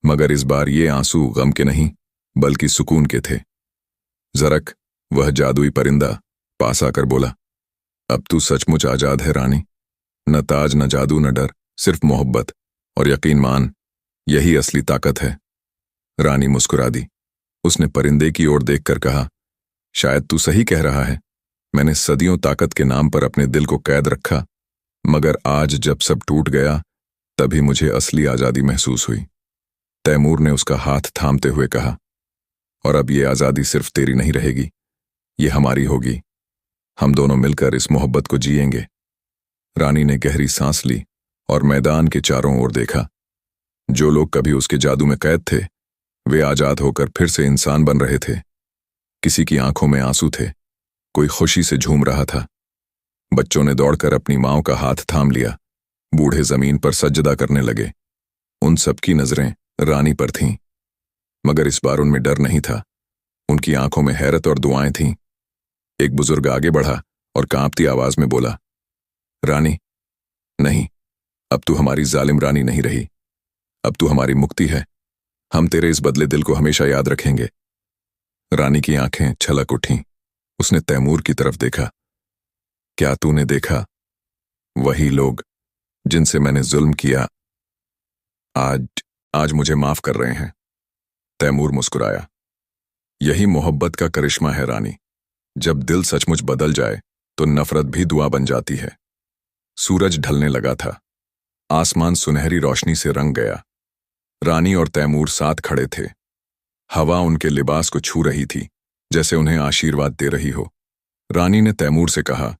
मगर इस बार ये आंसू गम के नहीं, बल्कि सुकून के थे। ज़रक, वह जादुई परिंदा, पास आकर बोला, अब तू सचमुच आजाद है रानी। न ताज, न जादू, न डर, सिर्फ मोहब्बत और यकीन मान, यही असली ताकत है। रानी मुस्कुरा दी। उसने परिंदे की ओर देखकर कहा, शायद तू सही कह रहा है। मैंने सदियों ताकत के नाम पर अपने दिल को कैद रखा, मगर आज जब सब टूट गया, तभी मुझे असली आजादी महसूस हुई। तैमूर ने उसका हाथ थामते हुए कहा, और अब ये आजादी सिर्फ तेरी नहीं रहेगी, ये हमारी होगी। हम दोनों मिलकर इस मोहब्बत को जिएंगे। रानी ने गहरी सांस ली और मैदान के चारों ओर देखा। जो लोग कभी उसके जादू में कैद थे, वे आजाद होकर फिर से इंसान बन रहे थे। किसी की आंखों में आंसू थे, कोई खुशी से झूम रहा था। बच्चों ने दौड़कर अपनी माँ का हाथ थाम लिया। बूढ़े जमीन पर सजदा करने लगे। उन सबकी नजरें रानी पर थीं, मगर इस बार उनमें डर नहीं था। उनकी आंखों में हैरत और दुआएं थीं। एक बुजुर्ग आगे बढ़ा और कांपती आवाज में बोला, रानी, नहीं, अब तू हमारी जालिम रानी नहीं रही। अब तू हमारी मुक्ति है। हम तेरे इस बदले दिल को हमेशा याद रखेंगे। रानी की आंखें छलक उठीं। उसने तैमूर की तरफ देखा। क्या तूने देखा? वही लोग जिनसे मैंने जुल्म किया आज आज मुझे माफ कर रहे हैं। तैमूर मुस्कुराया। यही मोहब्बत का करिश्मा है रानी। जब दिल सचमुच बदल जाए तो नफरत भी दुआ बन जाती है। सूरज ढलने लगा था। आसमान सुनहरी रोशनी से रंग गया। रानी और तैमूर साथ खड़े थे। हवा उनके लिबास को छू रही थी, जैसे उन्हें आशीर्वाद दे रही हो। रानी ने तैमूर से कहा,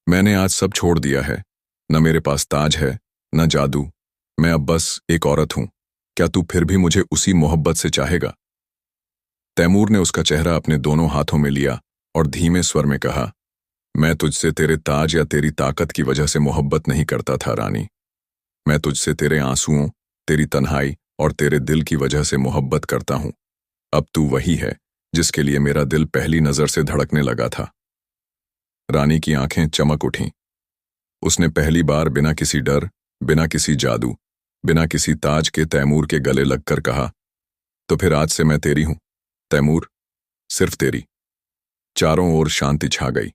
मैंने आज सब छोड़ दिया है। न मेरे पास ताज है, न जादू। मैं अब बस एक औरत हूं। क्या तू फिर भी मुझे उसी मोहब्बत से चाहेगा? तैमूर ने उसका चेहरा अपने दोनों हाथों में लिया और धीमे स्वर में कहा, मैं तुझसे तेरे ताज या तेरी ताकत की वजह से मोहब्बत नहीं करता था रानी। मैं तुझसे तेरे आंसुओं, तेरी तन्हाई और तेरे दिल की वजह से मोहब्बत करता हूं। अब तू वही है जिसके लिए मेरा दिल पहली नजर से धड़कने लगा था। रानी की आंखें चमक उठीं। उसने पहली बार बिना किसी डर, बिना किसी जादू, बिना किसी ताज के तैमूर के गले लगकर कहा, तो फिर आज से मैं तेरी हूं तैमूर, सिर्फ तेरी। चारों ओर शांति छा गई।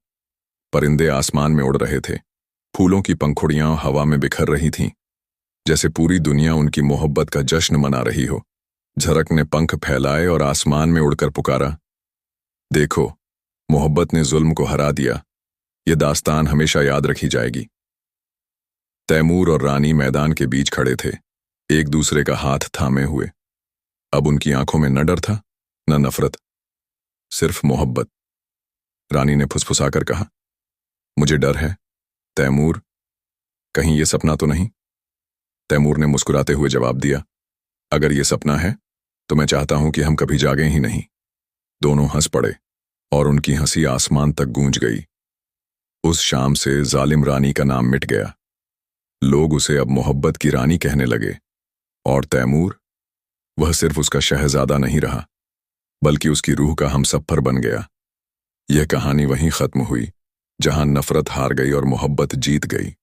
परिंदे आसमान में उड़ रहे थे। फूलों की पंखुड़ियां हवा में बिखर रही थीं, जैसे पूरी दुनिया उनकी मोहब्बत का जश्न मना रही हो। झरक ने पंख फैलाए और आसमान में उड़कर पुकारा, देखो, मोहब्बत ने जुल्म को हरा दिया। ये दास्तान हमेशा याद रखी जाएगी। तैमूर और रानी मैदान के बीच खड़े थे, एक दूसरे का हाथ थामे हुए। अब उनकी आंखों में न डर था, न नफरत, सिर्फ मोहब्बत। रानी ने फुसफुसाकर कहा, मुझे डर है तैमूर, कहीं ये सपना तो नहीं? तैमूर ने मुस्कुराते हुए जवाब दिया, अगर ये सपना है तो मैं चाहता हूं कि हम कभी जागें ही नहीं। दोनों हंस पड़े और उनकी हंसी आसमान तक गूंज गई। उस शाम से जालिम रानी का नाम मिट गया। लोग उसे अब मोहब्बत की रानी कहने लगे, और तैमूर, वह सिर्फ उसका शहजादा नहीं रहा, बल्कि उसकी रूह का हमसफर बन गया। यह कहानी वहीं खत्म हुई जहां नफरत हार गई और मोहब्बत जीत गई।